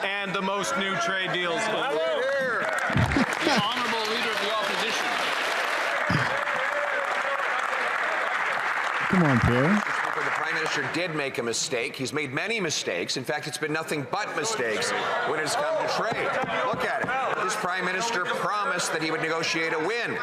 and the most new trade deals in the world. The Honourable Leader of the Opposition. Come on, Pierre. The Prime Minister did make a mistake. He's made many mistakes. In fact, it's been nothing but mistakes when it's come to trade. Look at it. This Prime Minister promised that he would negotiate a win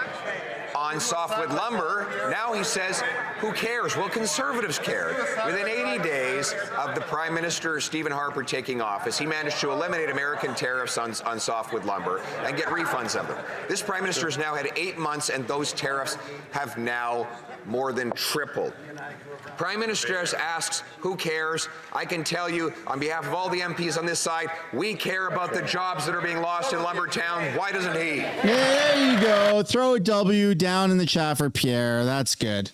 on softwood lumber. Now he says, who cares? Well, Conservatives cared. Within 80 days of the Prime Minister, Stephen Harper, taking office, he managed to eliminate American tariffs on softwood lumber and get refunds of them. This Prime Minister has now had 8 months, and those tariffs have now more than tripled. Prime Minister asks, who cares? I can tell you, on behalf of all the MPs on this side, we care about the jobs that are being lost in Lumbertown. Why doesn't he? Yeah, there you go. Throw a W down in the chat for Pierre. That's good.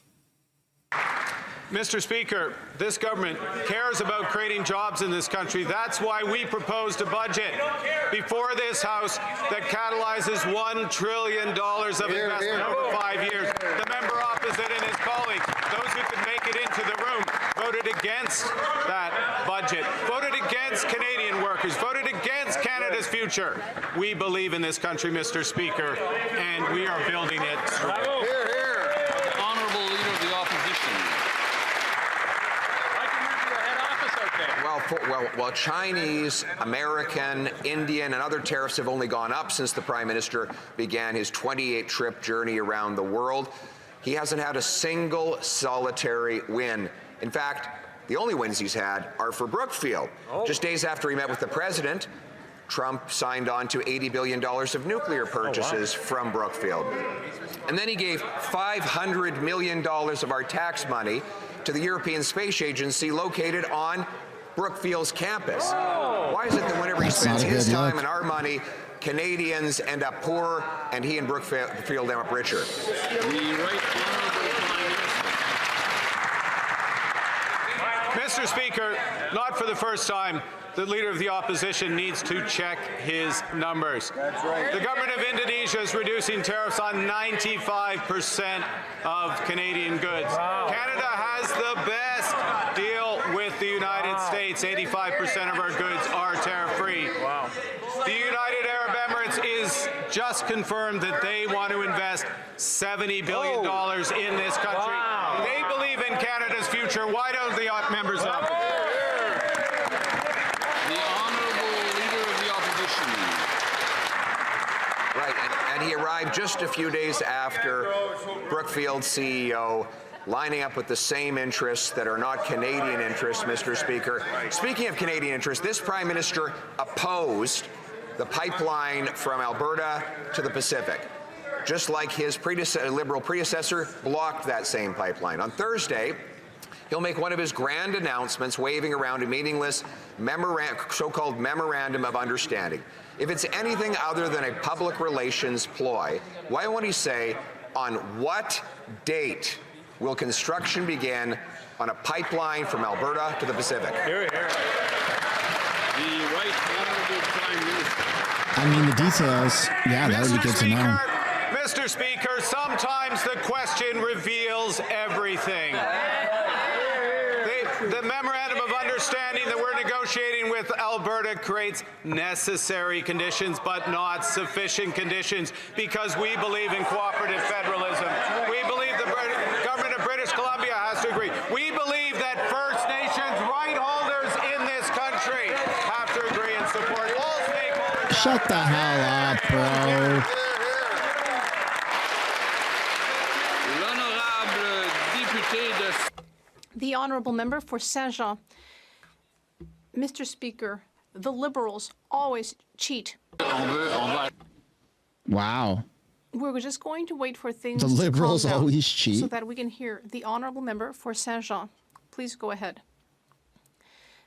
Mr. Speaker, this government cares about creating jobs in this country. That's why we proposed a budget before this House that catalyzes $1 trillion of investment over 5 years. The member opposite and his colleagues, those who could make it into the room, voted against that budget, voted against Canadian workers, voted against Canada's future. We believe in this country, Mr. Speaker, and we are building it. Hear, hear. The Honourable Leader of the Opposition. Well, Chinese, American, Indian, and other tariffs have only gone up since the Prime Minister began his 28-trip journey around the world. He hasn't had a single solitary win. In fact, the only wins he's had are for Brookfield. Just days after he met with the president, Trump signed on to $80 billion of nuclear purchases from Brookfield. And then he gave $500 million of our tax money to the European Space Agency located on Brookfield's campus. Why is it that whenever he spends his time and our money, Canadians end up poor and he and Brookfield end up richer? Mr. Speaker, not for the first time, the Leader of the Opposition needs to check his numbers. That's right. The government of Indonesia is reducing tariffs on 95% of Canadian goods. Wow. Canada has the best deal with the United States. 85% of our goods are tariff-free. Wow. The United Arab Emirates is just confirmed that they want to invest $70 billion in this country. Wow. They believe in Canada's future. Why don't the members of Right, and he arrived just a few days after Brookfield's CEO lining up with the same interests that are not Canadian interests, Mr. Speaker. Speaking of Canadian interests, this Prime Minister opposed the pipeline from Alberta to the Pacific, just like his Liberal predecessor blocked that same pipeline. On Thursday, he'll make one of his grand announcements waving around a meaningless so-called memorandum of understanding. If it's anything other than a public relations ploy, why won't he say, on what date will construction begin on a pipeline from Alberta to the Pacific? Here, here. The Right Honourable Prime Minister. I mean, the details, yeah, that would be good to know. Mr. Speaker, sometimes the question reveals everything. The memorandum of understanding that we're negotiating with Alberta creates necessary conditions but not sufficient conditions because we believe in cooperative federalism. We believe the government of British Columbia has to agree. We believe that First Nations right holders in this country have to agree and support all stakeholders. Shut the hell up, bro. The honourable member for Saint-Jean. Mr. Speaker, the Liberals always cheat. Wow. We're just going to wait for things The Liberals to calm down always cheat? so that we can hear the honourable member for Saint-Jean. Please go ahead.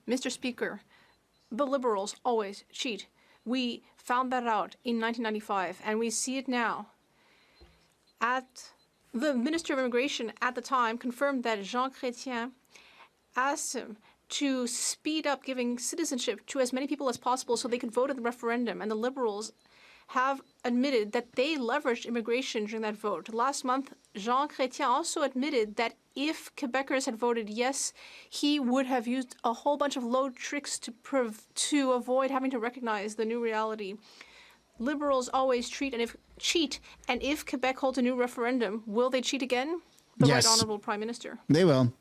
Mr. Speaker, the Liberals always cheat. We found that out in 1995, and we see it now. The Minister of Immigration at the time confirmed that Jean Chrétien asked him to speed up giving citizenship to as many people as possible so they could vote in the referendum, and the Liberals have admitted that they leveraged immigration during that vote. Last month, Jean Chrétien also admitted that if Quebecers had voted yes, he would have used a whole bunch of low tricks to avoid having to recognize the new reality. Liberals always cheat, and if Quebec holds a new referendum, will they cheat again? The Yes. Right Honourable Prime Minister. They will.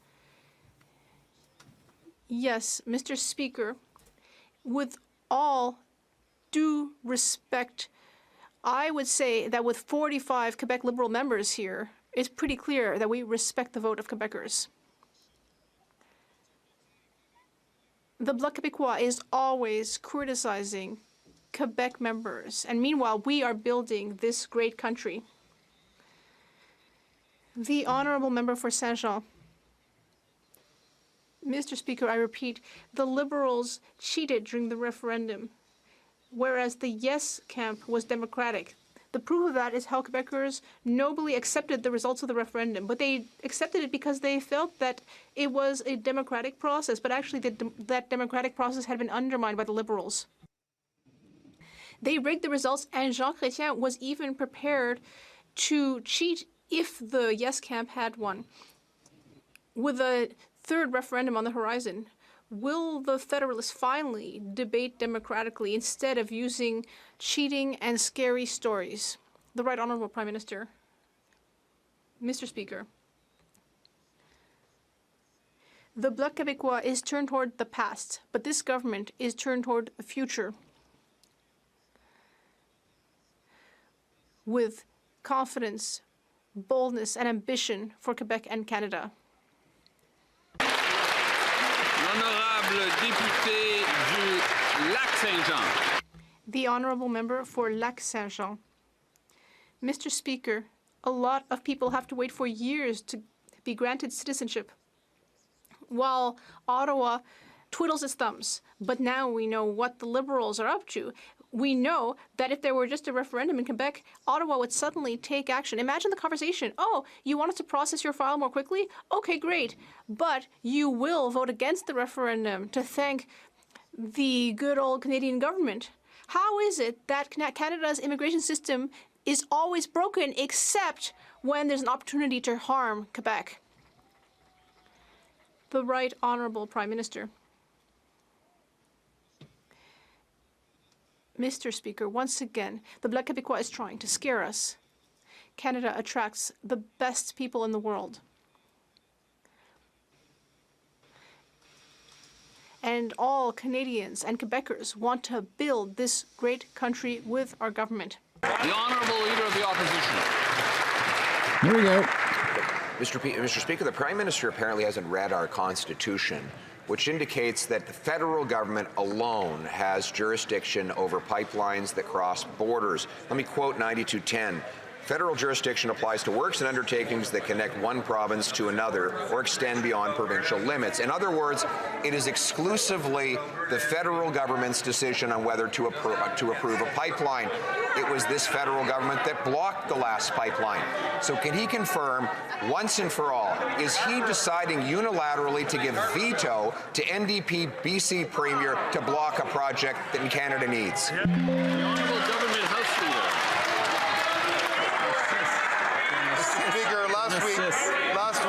Yes, Mr. Speaker, with all due respect, I would say that with 45 Quebec Liberal members here, it's pretty clear that we respect the vote of Quebecers. The Bloc Québécois is always criticizing Quebec members, and meanwhile, we are building this great country. The honourable member for Saint-Jean. Mr. Speaker, I repeat, the Liberals cheated during the referendum, whereas the yes camp was democratic. The proof of that is how Quebecers nobly accepted the results of the referendum, but they accepted it because they felt that it was a democratic process, but actually that democratic process had been undermined by the Liberals. They rigged the results, and Jean Chrétien was even prepared to cheat if the yes camp had won. With a third referendum on the horizon, will the Federalists finally debate democratically instead of using cheating and scary stories? The Right Honourable Prime Minister. Mr. Speaker, the Bloc Québécois is turned toward the past, but this government is turned toward the future. With confidence, boldness, and ambition for Quebec and Canada. L'honorable député du Lac-Saint-Jean. The honourable member for Lac-Saint-Jean. Mr. Speaker, a lot of people have to wait for years to be granted citizenship, while Ottawa twiddles its thumbs. But now we know what the Liberals are up to. We know that if there were just a referendum in Quebec, Ottawa would suddenly take action. Imagine the conversation. Oh, you want us to process your file more quickly? Okay, great. But you will vote against the referendum to thank the good old Canadian government. How is it that Canada's immigration system is always broken except when there's an opportunity to harm Quebec? The Right Honourable Prime Minister. Mr. Speaker, once again, the Bloc Québécois is trying to scare us. Canada attracts the best people in the world. And all Canadians and Quebecers want to build this great country with our government. The Honourable Leader of the Opposition. Here we go. Mr. Speaker, the Prime Minister apparently hasn't read our Constitution, which indicates that the federal government alone has jurisdiction over pipelines that cross borders. Let me quote 9210. Federal jurisdiction applies to works and undertakings that connect one province to another or extend beyond provincial limits. In other words, it is exclusively the federal government's decision on whether to approve a pipeline. It was this federal government that blocked the last pipeline. So can he confirm, once and for all, is he deciding unilaterally to give veto to NDP BC Premier to block a project that Canada needs? The Honourable Government House Leader. Mr. Speaker, last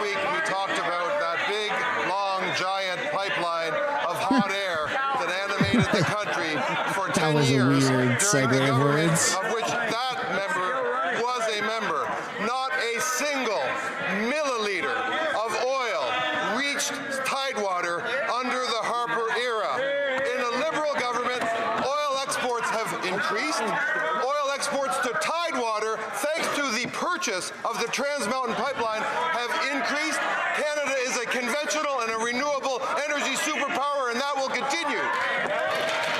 week we talked about that big, long, giant pipeline of hot air that animated the country for 10 years. That was a weird segue of words. Of which that member was a member. Not a single milliliter of oil reached Tidewater under the Harper era. In a Liberal government, oil exports have increased. Oil exports to Tidewater, thanks to the purchase of the Trans Mountain Pipeline, have increased. Canada is a conventional and a renewable energy superpower, and that will continue.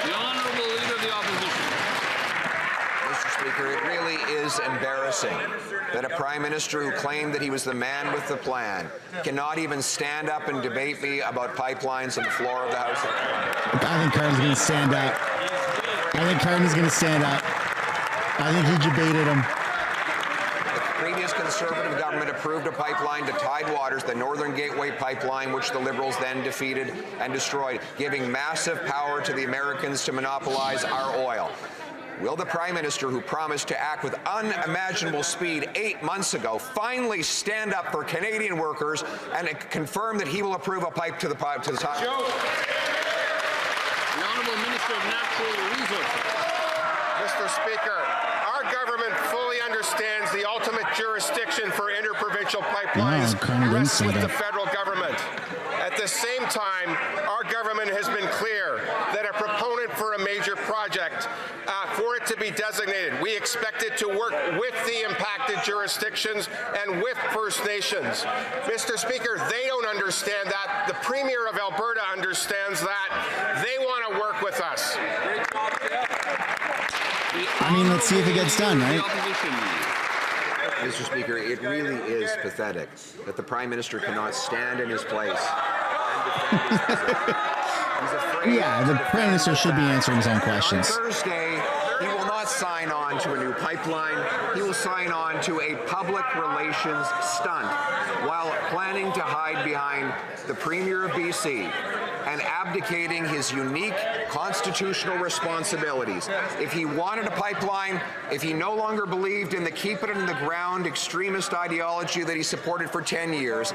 The Honourable Leader of the Opposition. Mr. Speaker, it really is embarrassing that a Prime Minister who claimed that he was the man with the plan cannot even stand up and debate me about pipelines on the floor of the House. I think Carney's going to stand up. I think he debated him. The previous Conservative government approved a pipeline to Tidewater's, the Northern Gateway Pipeline, which the Liberals then defeated and destroyed, giving massive power to the Americans to monopolize our oil. Will the Prime Minister, who promised to act with unimaginable speed 8 months ago, finally stand up for Canadian workers and confirm that he will approve a pipe to the top? The Honourable Minister of Natural Resources. Mr. Speaker, our government fully understands the ultimate jurisdiction for interprovincial pipelines rests with the federal government. At the same time, our government has been clear that a proponent for a major project, for it to be designated, we expect it to work with the impacted jurisdictions and with First Nations. Mr. Speaker, they don't understand that. The Premier of Alberta understands that. They want to work with us. I mean, let's see if it gets done, right? Mr. Speaker, it really is pathetic that the Prime Minister cannot stand in his place. Yeah, the Prime Minister should be answering his own questions. On Thursday, he will not sign on to a new pipeline. He will sign on to a public relations stunt while planning to hide behind the Premier of BC and abdicating his unique constitutional responsibilities. If he wanted a pipeline, if he no longer believed in the keep it in the ground extremist ideology that he supported for 10 years,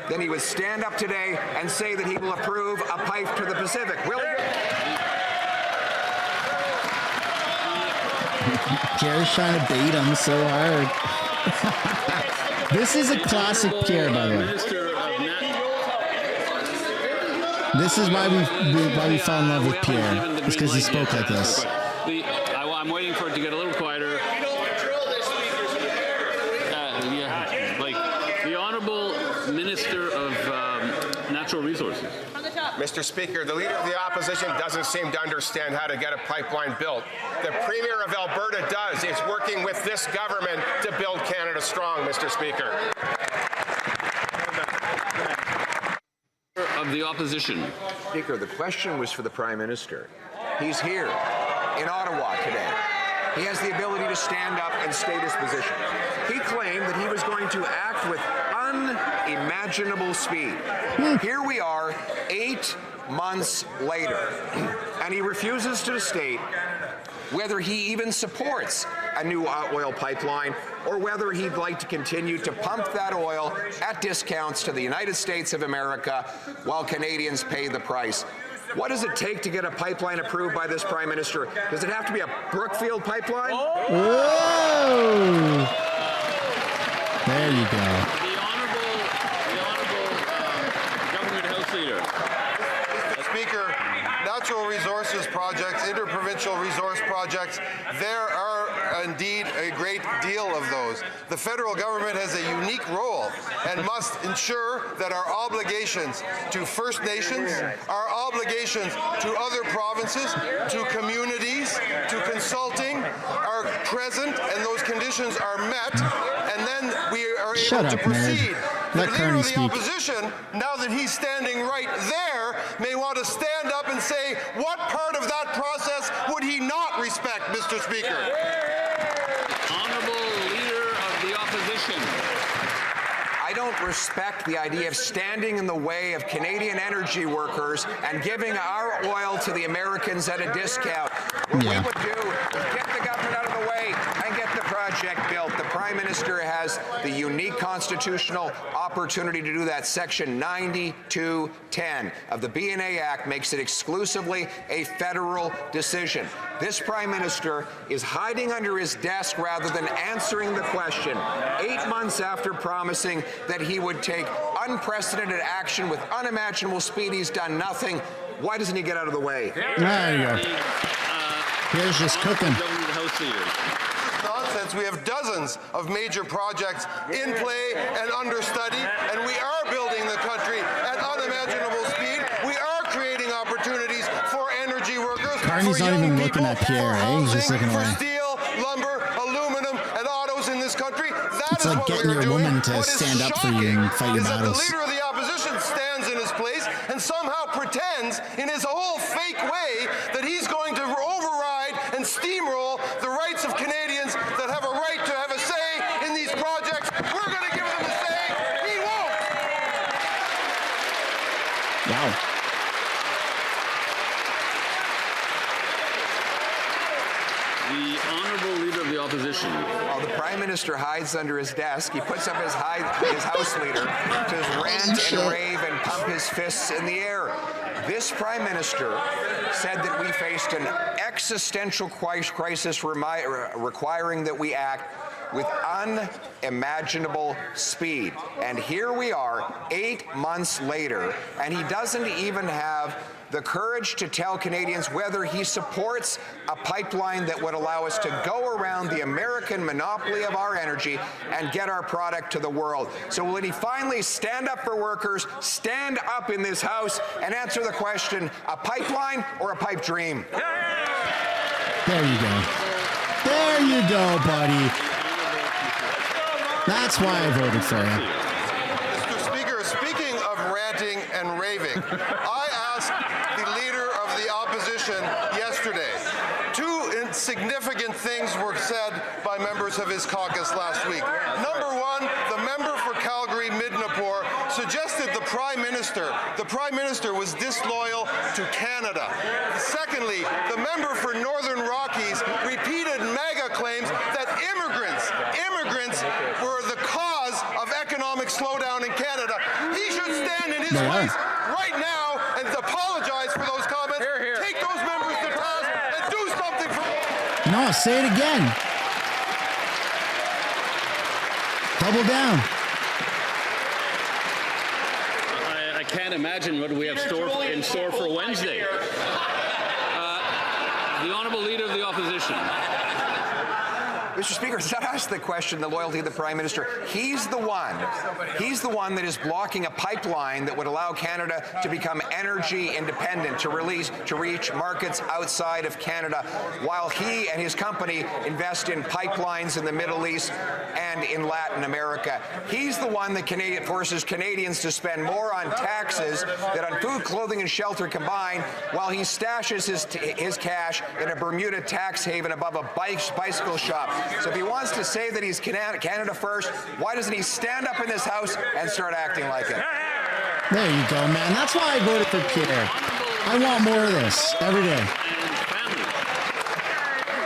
then he would stand up today and say that he will approve a pipe to the Pacific. Will he? Pierre's trying to bait him so hard. This is a classic Pierre, by the way. This is why we fell in love with Pierre. It's because he spoke like this. I'm waiting for it to get a little quieter. The Honourable Minister of Natural Resources. Mr. Speaker, the Leader of the Opposition doesn't seem to understand how to get a pipeline built. The Premier of Alberta does. It's working with this government to build Canada strong, Mr. Speaker. Of the Opposition. Speaker, the question was for the Prime Minister. He's here in Ottawa today. He has the ability to stand up and state his position. He claimed that he was going to act with unimaginable speed. Here we are 8 months later, and he refuses to state whether he even supports a new oil pipeline or whether he'd like to continue to pump that oil at discounts to the United States of America while Canadians pay the price. What does it take to get a pipeline approved by this Prime Minister? Does it have to be a Brookfield pipeline? Whoa! There you go. The Honourable Government House Leader. Speaker, natural resources projects, interprovincial resource projects, there are are indeed a great deal of those. The federal government has a unique role and must ensure that our obligations to First Nations, our obligations to other provinces, to communities, to consulting are present and those conditions are met, and then we are able to proceed. Let Carney speak. The leader of the opposition, now that he's standing right there, may want to stand up and say what part of that process would he not respect, Mr. Speaker? Honourable Leader of the Opposition. I don't respect the idea of standing in the way of Canadian energy workers and giving our oil to the Americans at a discount. What we would do is get the government out of the way and get the project built. The Prime Minister has the unique constitutional opportunity to do that. Section 9210 of the BNA Act makes it exclusively a federal decision. This Prime Minister is hiding under his desk rather than answering the question. 8 months after promising that he would take unprecedented action with unimaginable speed, he's done nothing. Why doesn't he get out of the way? There you go. Here's just cooking. Nonsense. We have dozens of major projects in play and under study, and we are building the country at unimaginable speed. We are creating opportunities for energy workers. Carney's not even looking at Pierre, eh? He's just looking away. For steel, lumber, aluminum, and autos in this country. It's like getting your woman to stand up for you and fight your battles. The leader of the opposition stands in his place and somehow pretends in his whole fake way that he's going to override and steamroll the rights of Canadians that have a right to have a say in these projects. We're going to give them a say. He won't. Wow. The Honourable Leader of the Opposition. While the Prime Minister hides under his desk, he puts up his House Leader to rant and rave and pump his fists in the air. This Prime Minister said that we faced an existential crisis requiring that we act with unimaginable speed. And here we are 8 months later, and he doesn't even have the courage to tell Canadians whether he supports a pipeline that would allow us to go around the American monopoly of our energy and get our product to the world. So will he finally stand up for workers, stand up in this House, and answer the question, a pipeline or a pipe dream? There you go. There you go, buddy. That's why I voted for you. Mr. Speaker, speaking of ranting and raving, I asked the leader of the opposition yesterday. Two significant things were said by members of his caucus last week. Number one, the member for Calgary Midnapore suggested the Prime Minister was disloyal to Canada. Secondly, the member for Northern Rockies repeated MAGA claims that immigrants were the cause of economic slowdown in Canada. He should stand in his place right now and apologize for those comments. Take those members to task and do something for them. No, say it again. Double down. I can't imagine what we have in store for Wednesday. The Honourable Leader of the Opposition. Mr. Speaker, it's not us that question the loyalty of the Prime Minister. He's the one that is blocking a pipeline that would allow Canada to become energy independent, to reach markets outside of Canada, while he and his company invest in pipelines in the Middle East and in Latin America. He's the one that forces Canadians to spend more on taxes than on food, clothing, and shelter combined, while he stashes his cash in a Bermuda tax haven above a bicycle shop. So if he wants to say that he's Canada first, why doesn't he stand up in this House and start acting like it? There you go, man. That's why I voted for Pierre. I want more of this every day.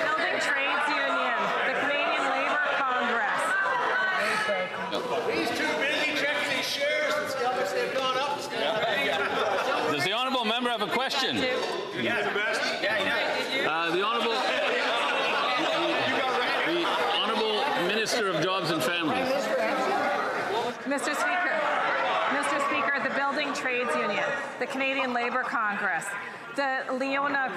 Building Trades Union, the Canadian Labour Congress. He's too busy checking his shares and stuff. They've gone up. Does the Honourable Member have a question? Yeah, the best. The Honourable Minister of Jobs and Families. Mr. Speaker, the Building Trades Union, the Canadian Labour Congress, the Leona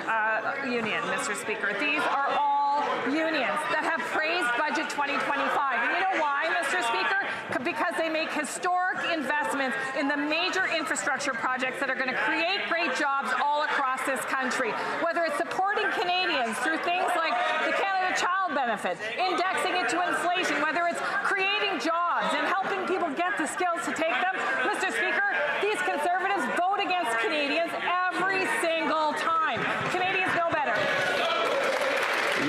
Union, Mr. Speaker. These are all all unions that have praised Budget 2025. And you know why, Mr. Speaker? Because they make historic investments in the major infrastructure projects that are going to create great jobs all across this country, whether it's supporting Canadians through things like the Canada Child Benefit, indexing it to inflation, whether it's creating jobs and helping people get the skills to take them. Mr. Speaker, these Conservatives vote against Canadians every single time. Canadians know better.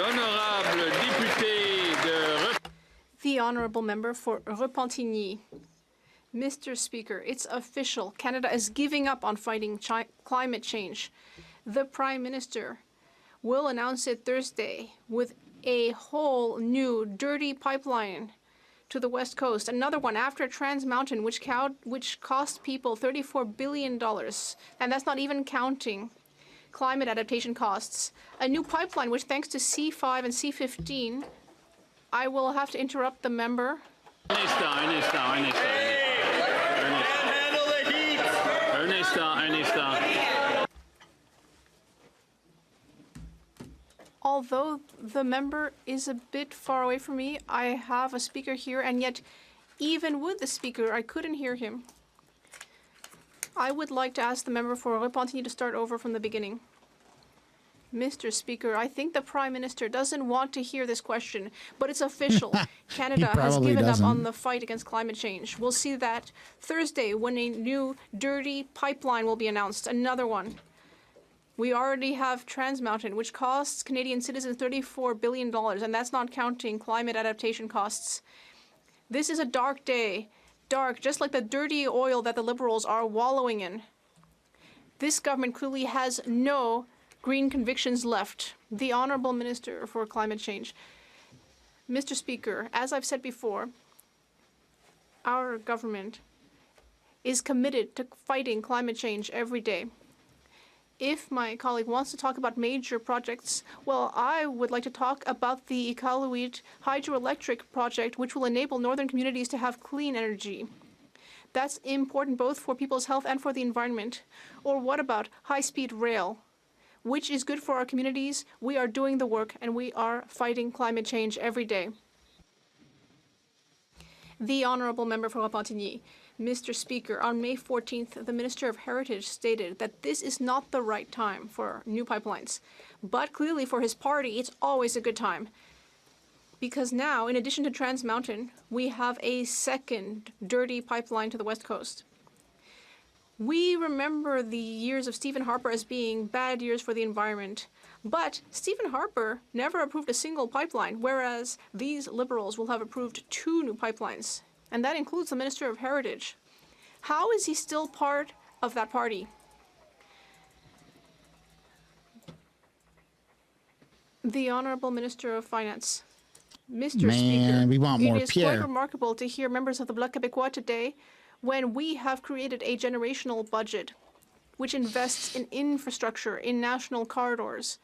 L'honorable député de... The honourable member for Repentigny. Mr. Speaker, it's official. Canada is giving up on fighting climate change. The Prime Minister will announce it Thursday with a whole new dirty pipeline to the West Coast. Another one after Trans Mountain, which cost people $34 billion. And that's not even counting climate adaptation costs. A new pipeline, which thanks to C5 and C15, I will have to interrupt the member. Un instant. Although the member is a bit far away from me, I have a speaker here, and yet even with the speaker, I couldn't hear him. I would like to ask the member for Repentigny to start over from the beginning. Mr. Speaker, I think the Prime Minister doesn't want to hear this question, but it's official. Canada has given up on the fight against climate change. We'll see that Thursday when a new dirty pipeline will be announced, another one. We already have Trans Mountain, which costs Canadian citizens $34 billion, and that's not counting climate adaptation costs. This is a dark day, dark, just like the dirty oil that the Liberals are wallowing in. This government clearly has no green convictions left. The Honourable Minister for Climate Change. Mr. Speaker, as I've said before, our government is committed to fighting climate change every day. If my colleague wants to talk about major projects, well, I would like to talk about the Iqaluit hydroelectric project, which will enable northern communities to have clean energy. That's important both for people's health and for the environment. Or what about high-speed rail, which is good for our communities? We are doing the work, and we are fighting climate change every day. The Honourable Member for Repentigny. Mr. Speaker, on May 14th, the Minister of Heritage stated that this is not the right time for new pipelines. But clearly for his party, it's always a good time. Because now, in addition to Trans Mountain, we have a second dirty pipeline to the West Coast. We remember the years of Stephen Harper as being bad years for the environment. But Stephen Harper never approved a single pipeline, whereas these Liberals will have approved 2 new pipelines. And that includes the Minister of Heritage. How is he still part of that party? The Honourable Minister of Finance. Mr. Speaker, we want more it is Pierre. quite remarkable to hear members of the Bloc Québécois today when we have created a generational budget which invests in infrastructure, in national corridors,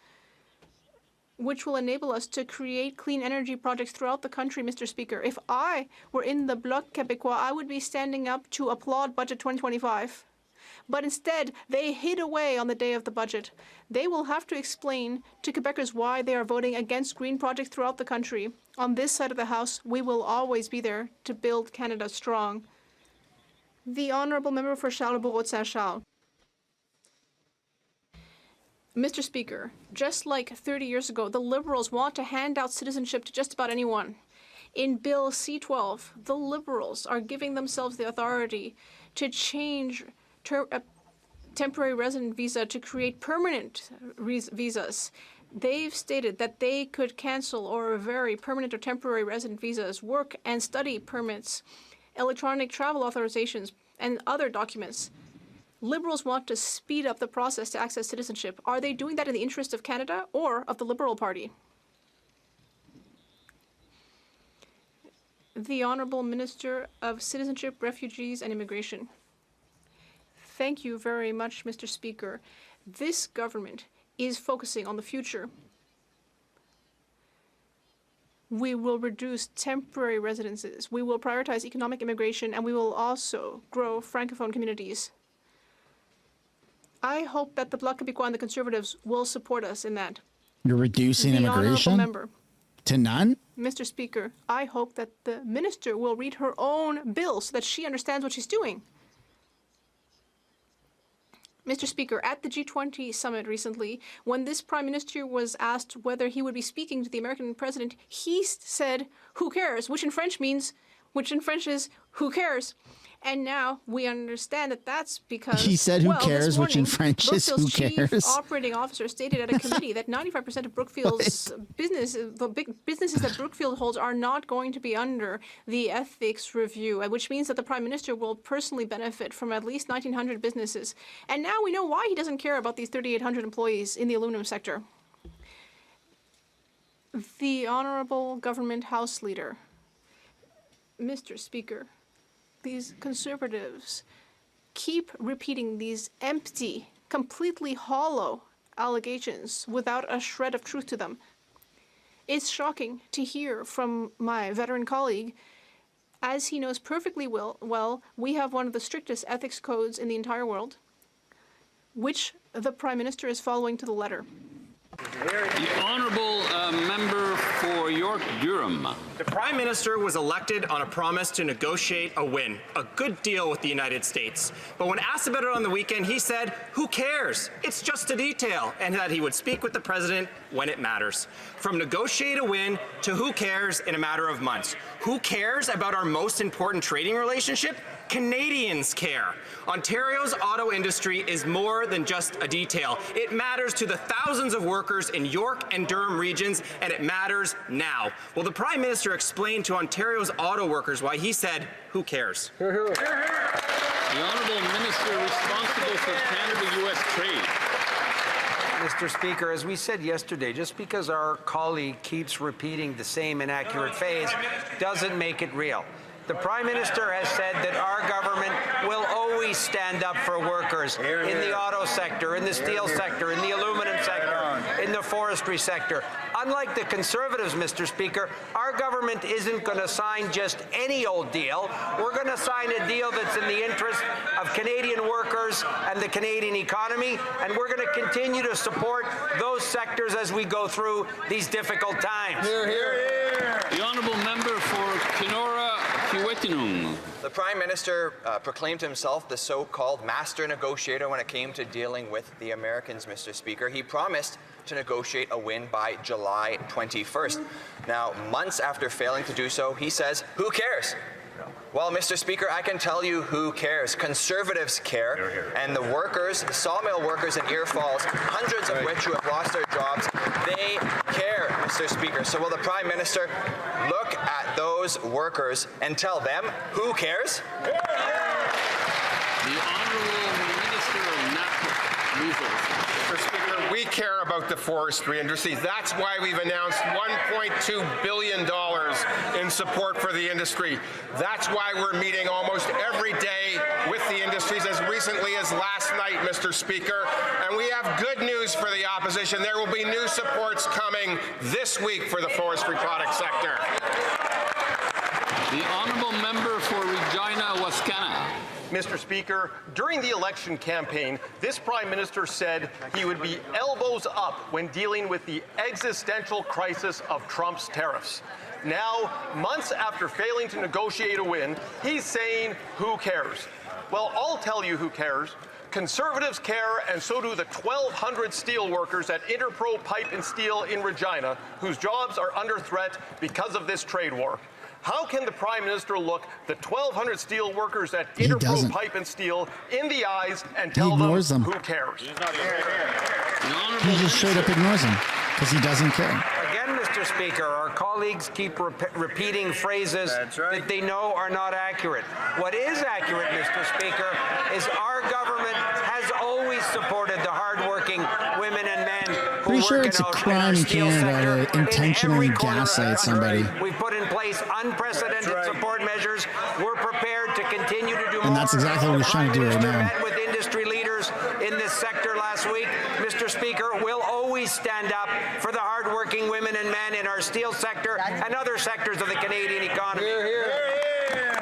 which will enable us to create clean energy projects throughout the country, Mr. Speaker. If I were in the Bloc Québécois, I would be standing up to applaud Budget 2025. But instead, they hid away on the day of the budget. They will have to explain to Quebecers why they are voting against green projects throughout the country. On this side of the House, we will always be there to build Canada strong. The Honourable Member for Charlesbourg-Saint-Charles. Mr. Speaker, just like 30 years ago, the Liberals want to hand out citizenship to just about anyone. In Bill C-12, the Liberals are giving themselves the authority to change temporary resident visa to create permanent visas. They've stated that they could cancel or vary permanent or temporary resident visas, work and study permits, electronic travel authorizations, and other documents. Liberals want to speed up the process to access citizenship. Are they doing that in the interest of Canada or of the Liberal Party? The Honourable Minister of Citizenship, Refugees and Immigration. Thank you very much, Mr. Speaker. This government is focusing on the future. We will reduce temporary residences. We will prioritize economic immigration, and we will also grow Francophone communities. I hope that the Bloc Québécois and the Conservatives will support us in that. You're reducing the immigration? Honourable Member. To none? Mr. Speaker, I hope that the minister will read her own bill so that she understands what she's doing. Mr. Speaker, at the G20 summit recently, when this prime minister was asked whether he would be speaking to the American president, he said, "Who cares?" which in French is, "Who cares?" And now we understand that that's because he said, "Who cares?" which in French is, "Who cares?" Chief operating officer stated at a committee that 95% of Brookfield's businesses that Brookfield holds are not going to be under the ethics review, which means that the Prime Minister will personally benefit from at least 1,900 businesses. And now we know why he doesn't care about these 3,800 employees in the aluminum sector. The Honourable Government House Leader, Mr. Speaker, these Conservatives keep repeating these empty, completely hollow allegations without a shred of truth to them. It's shocking to hear from my veteran colleague. As he knows perfectly well, we have one of the strictest ethics codes in the entire world, which the Prime Minister is following to the letter. The Honourable Member for York-Durham. The Prime Minister was elected on a promise to negotiate a win, a good deal with the United States. But when asked about it on the weekend, he said, "Who cares? It's just a detail," and that he would speak with the President when it matters. From negotiate a win to who cares in a matter of months. Who cares about our most important trading relationship? Canadians care. Ontario's auto industry is more than just a detail. It matters to the thousands of workers in York and Durham regions, and it matters now. Well, the Prime Minister explained to Ontario's auto workers why he said, "Who cares?" The Honourable Minister responsible for Canada-US trade. Mr. Speaker, as we said yesterday, just because our colleague keeps repeating the same inaccurate phrase doesn't make it real. The Prime Minister has said that our government will always stand up for workers in the auto sector, in the steel sector, in the aluminum sector, in the forestry sector. Unlike the Conservatives, Mr. Speaker, our government isn't going to sign just any old deal. We're going to sign a deal that's in the interest of Canadian workers and the Canadian economy, and we're going to continue to support those sectors as we go through these difficult times. The Honourable Member for Kenora. The Prime Minister proclaimed himself the so-called master negotiator when it came to dealing with the Americans, Mr. Speaker. He promised to negotiate a win by July 21st. Now, months after failing to do so, he says, "Who cares?" Well, Mr. Speaker, I can tell you who cares. Conservatives care, and the workers, the sawmill workers in Ear Falls, hundreds of which who have lost their jobs, they care, Mr. Speaker. So will the Prime Minister look at those workers and tell them who cares? The Honourable Minister of Natural Resources. Mr. Speaker, we care about the forestry industry. That's why we've announced $1.2 billion in support for the industry. That's why we're meeting almost every day with the industries, as recently as last night, Mr. Speaker. And we have good news for the opposition. There will be new supports coming this week for the forestry product sector. The Honourable Member for Regina Wascana. Mr. Speaker, during the election campaign, this Prime Minister said he would be elbows up when dealing with the existential crisis of Trump's tariffs. Now, months after failing to negotiate a win, he's saying, "Who cares?" Well, I'll tell you who cares. Conservatives care, and so do the 1,200 steel workers at Interpro Pipe and Steel in Regina, whose jobs are under threat because of this trade war. How can the Prime Minister look the 1,200 steel workers at Interpro Pipe and Steel in the eyes and tell them who cares? He just straight up ignores them because he doesn't care. Again, Mr. Speaker, our colleagues keep repeating phrases that they know are not accurate. What is accurate, Mr. Speaker, is our government has always supported the hardworking women and men who Pretty sure work it's a in our crime in steel Canada sector to intentionally gaslight somebody. We've put in place unprecedented support measures. We're prepared to continue to do more. And that's exactly what we're trying to do right now. Met with industry leaders in this sector last week. Mr. Speaker, we'll always stand up for the hardworking women and men in our steel sector and other sectors of the Canadian economy.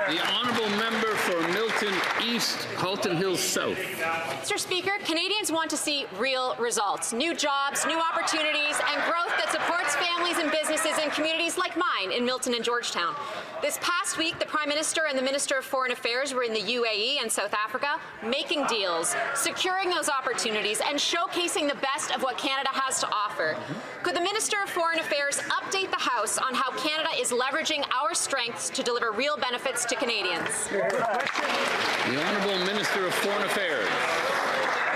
The Honourable Member for Milton Halton East, Halton Hills South. Mr. Speaker, Canadians want to see real results, new jobs, new opportunities, and growth that supports families and businesses in communities like mine in Milton and Georgetown. This past week, the Prime Minister and the Minister of Foreign Affairs were in the UAE and South Africa, making deals, securing those opportunities, and showcasing the best of what Canada has to offer. Could the Minister of Foreign Affairs update the House on how Canada is leveraging our strengths to deliver real benefits to Canadians? The Honourable Minister of Foreign Affairs.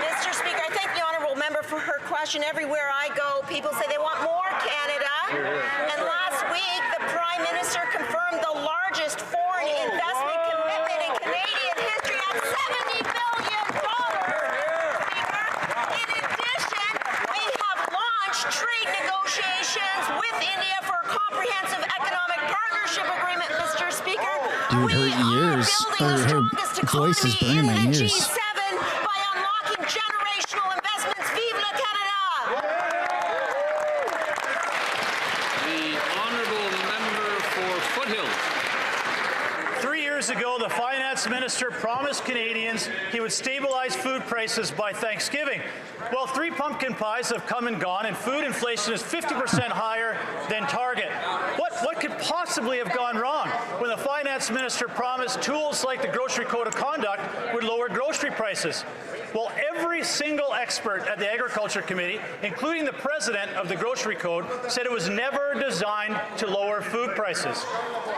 Mr. Speaker, I thank the honourable member for her question. Everywhere I go, people say they want more Canada. And last week, the Prime Minister confirmed the largest foreign investment commitment in Canadian history at $70 billion. In addition, we have launched trade negotiations with India for a comprehensive economic partnership agreement, Mr. Speaker. Dude, her ears, her voice is burning my ears. G7 by unlocking generational investments. Vive la Canada! The Honourable Member for Foothills. 3 years ago, the Finance Minister promised Canadians he would stabilize food prices by Thanksgiving. Well, 3 pumpkin pies have come and gone, and food inflation is 50% higher than target. What could possibly have gone wrong when the Finance Minister promised tools like the Grocery Code of Conduct would lower grocery prices? Well, every single expert at the Agriculture Committee, including the President of the Grocery Code, said it was never designed to lower food prices.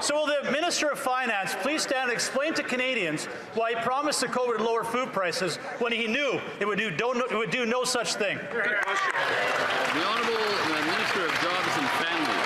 So will the Minister of Finance please stand and explain to Canadians why he promised the code would lower food prices when he knew it would do no such thing? The Honourable Minister of Jobs and Family.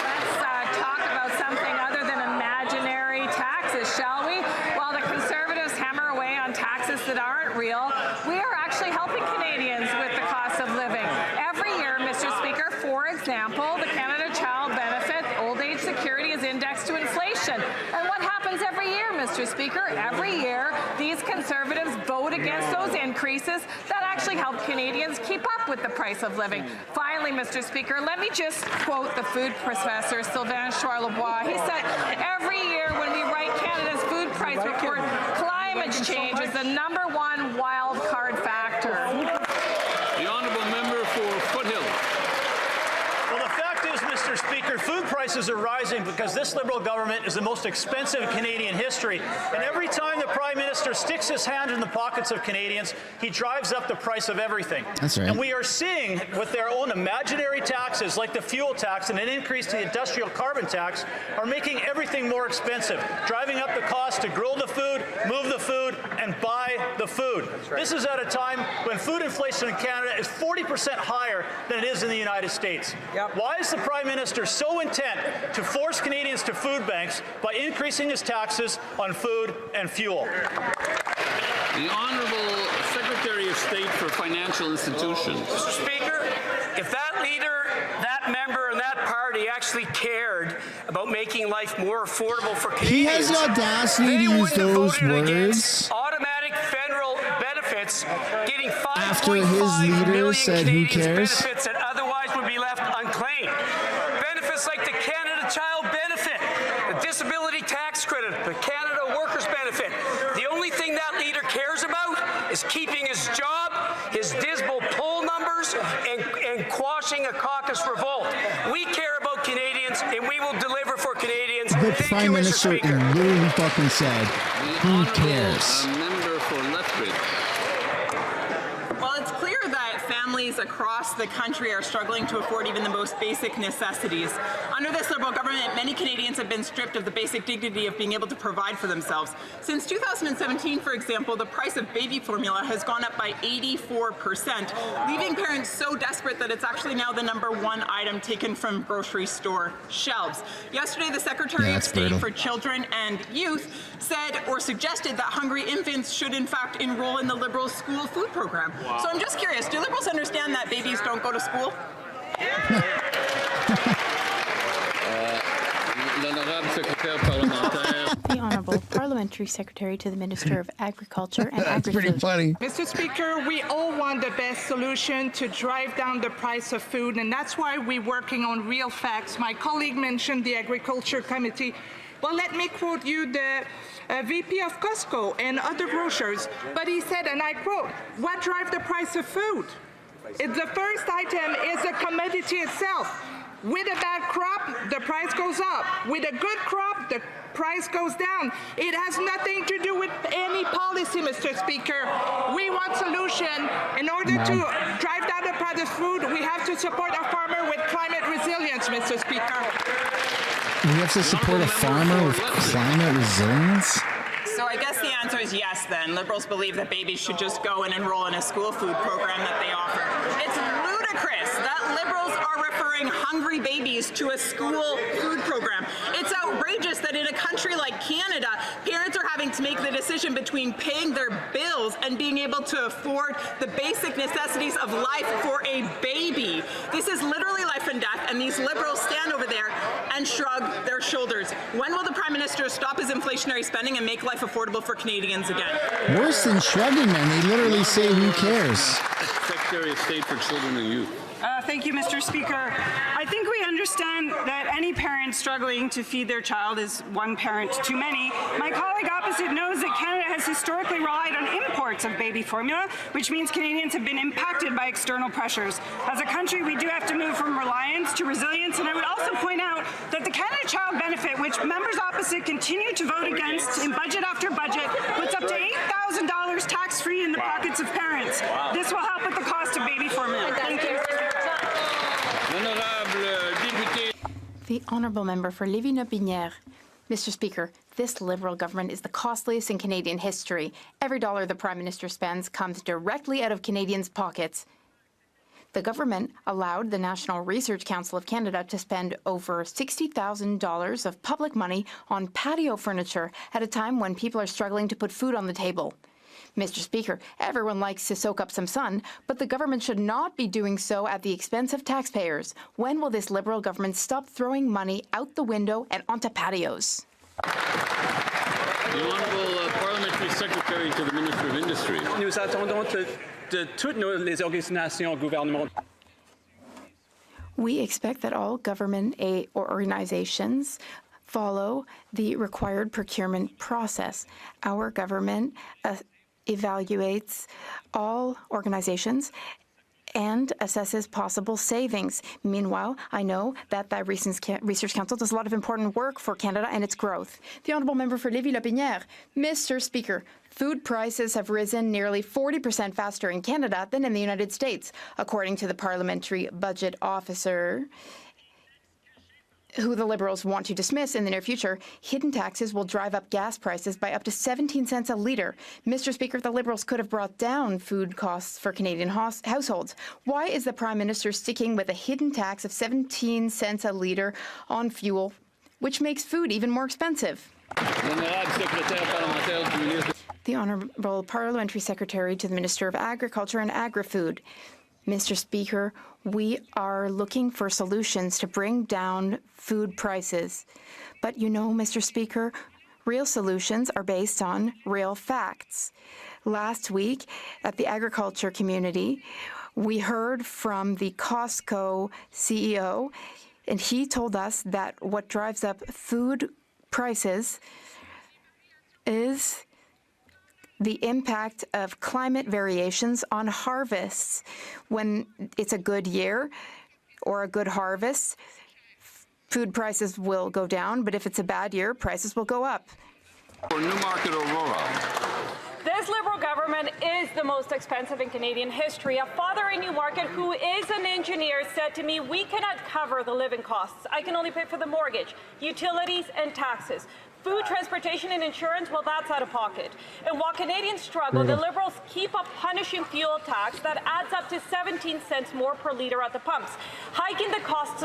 Let's talk about something other than imaginary taxes, shall we? While the Conservatives hammer away on taxes that aren't real, we are actually helping Canadians with the cost of living. Every year, Mr. Speaker, for example, the Canada Child Benefit Old Age Security is indexed to inflation. And what happens every year, Mr. Speaker? Every year, these Conservatives vote against those increases that actually help Canadians keep up with the price of living. Finally, Mr. Speaker, let me just quote the food professor, Sylvain Charlebois. He said, every year when we write Canada's food price report, climate change is the #1 wild card factor. The Honourable Member for Foothills. Well, the fact is, Mr. Speaker, food prices are rising because this Liberal government is the most expensive in Canadian history. And every time the Prime Minister sticks his hand in the pockets of Canadians, he drives up the price of everything. That's right. And we are seeing with their own imaginary taxes, like the fuel tax and an increase to the industrial carbon tax, are making everything more expensive, driving up the cost to grow the food, move the food, and buy the food. This is at a time when food inflation in Canada is 40% higher than it is in the United States. Why is the Prime Minister so intent to force Canadians to food banks by increasing his taxes on food and fuel? The Honourable Secretary of State for Financial Institutions. Mr. Speaker, if that leader, that member, and that party actually cared about making life more affordable for Canadians, he has the audacity to use those words automatic federal benefits, getting 5.5 after his leader said, "Who cares?" benefits that otherwise would be left unclaimed. Benefits like the Canada Child Benefit, the Disability Tax Credit, the Canada Workers Benefit. The only thing that leader cares about is keeping his job, his dismal poll numbers, and quashing a caucus revolt. We care about Canadians, and we will deliver for Canadians. The Thank Prime you, Mr. Minister Speaker. literally fucking said, "Who cares?" Member for Lethbridge. Well, it's clear that families across the country are struggling to afford even the most basic necessities. Under this Liberal government, many Canadians have been stripped of the basic dignity of being able to provide for themselves. Since 2017, for example, the price of baby formula has gone up by 84%, leaving parents so desperate that it's actually now the #1 item taken from grocery store shelves. Yesterday, the Secretary of State for Children and Youth said or suggested that hungry infants should in fact enroll in the Liberal school food program. Wow. So I'm just curious, do Liberals understand that babies don't go to school? The Honourable Parliamentary Secretary to the Minister of Agriculture and That's Agri-Food. pretty funny. Mr. Speaker, we all want the best solution to drive down the price of food, and that's why we're working on real facts. My colleague mentioned the Agriculture Committee. Well, let me quote you the VP of Costco and other grocers. But he said, and I quote, "What drives the price of food? The first item is the commodity itself. With a bad crop, the price goes up. With a good crop, the price goes down. It has nothing to do with any policy, Mr. Speaker. We want solution. In order to drive down the price of food, we have to support our farmer with climate resilience, Mr. Speaker." We have to support a farmer with climate resilience? So I guess the answer is yes, then. Liberals believe that babies should just go and enroll in a school food program that they offer. It's ludicrous that Liberals are referring hungry babies to a school food program. It's outrageous that in a country like Canada, parents are having to make the decision between paying their bills and being able to afford the basic necessities of life for a baby. This is literally life and death, and these Liberals stand over there and shrug their shoulders. When will the Prime Minister stop his inflationary spending and make life affordable for Canadians again? Worse than shrugging, man. They literally say, who cares? Secretary of State for Children and Youth. Thank you, Mr. Speaker. I think we understand that any parent struggling to feed their child is one parent too many. My colleague opposite knows that Canada has historically relied on imports of baby formula, which means Canadians have been impacted by external pressures. As a country, we do have to move from reliance to resilience, and I would also point out that the Canada Child Benefit, which members opposite continue to vote against in budget after budget, puts up to $8,000 tax-free in the pockets of parents. This will help with the cost of baby formula. Thank you. The Honourable Member for Lévis-Lotbinière. Mr. Speaker, this Liberal government is the costliest in Canadian history. Every dollar the Prime Minister spends comes directly out of Canadians' pockets. The government allowed the National Research Council of Canada to spend over $60,000 of public money on patio furniture at a time when people are struggling to put food on the table. Mr. Speaker, everyone likes to soak up some sun, but the government should not be doing so at the expense of taxpayers. When will this Liberal government stop throwing money out the window and onto patios? The Honourable Parliamentary Secretary to the Minister of Industry. Nous attendons de toutes les organisations gouvernementales. We expect that all government organizations follow the required procurement process. Our government evaluates all organizations and assesses possible savings. Meanwhile, I know that the Research Council does a lot of important work for Canada and its growth. The Honourable Member for Lévis-Lotbinière. Mr. Speaker, food prices have risen nearly 40% faster in Canada than in the United States, according to the Parliamentary Budget Officer, who the Liberals want to dismiss in the near future. Hidden taxes will drive up gas prices by up to 17 cents a litre. Mr. Speaker, the Liberals could have brought down food costs for Canadian households. Why is the Prime Minister sticking with a hidden tax of 17 cents a litre on fuel, which makes food even more expensive? The Honourable Parliamentary Secretary to the Minister of Agriculture and Agri-Food. Mr. Speaker, we are looking for solutions to bring down food prices. But you know, Mr. Speaker, real solutions are based on real facts. Last week at the agriculture community, we heard from the Costco CEO, and he told us that what drives up food prices is the impact of climate variations on harvests. When it's a good year or a good harvest, food prices will go down, but if it's a bad year, prices will go up. For Newmarket Aurora. This Liberal government is the most expensive in Canadian history. A father in Newmarket who is an engineer said to me, "We cannot cover the living costs. I can only pay for the mortgage, utilities and taxes. Food, transportation and insurance, well, that's out of pocket." And while Canadians struggle, the Liberals keep up punishing fuel tax that adds up to 17 cents more per litre at the pumps, hiking the cost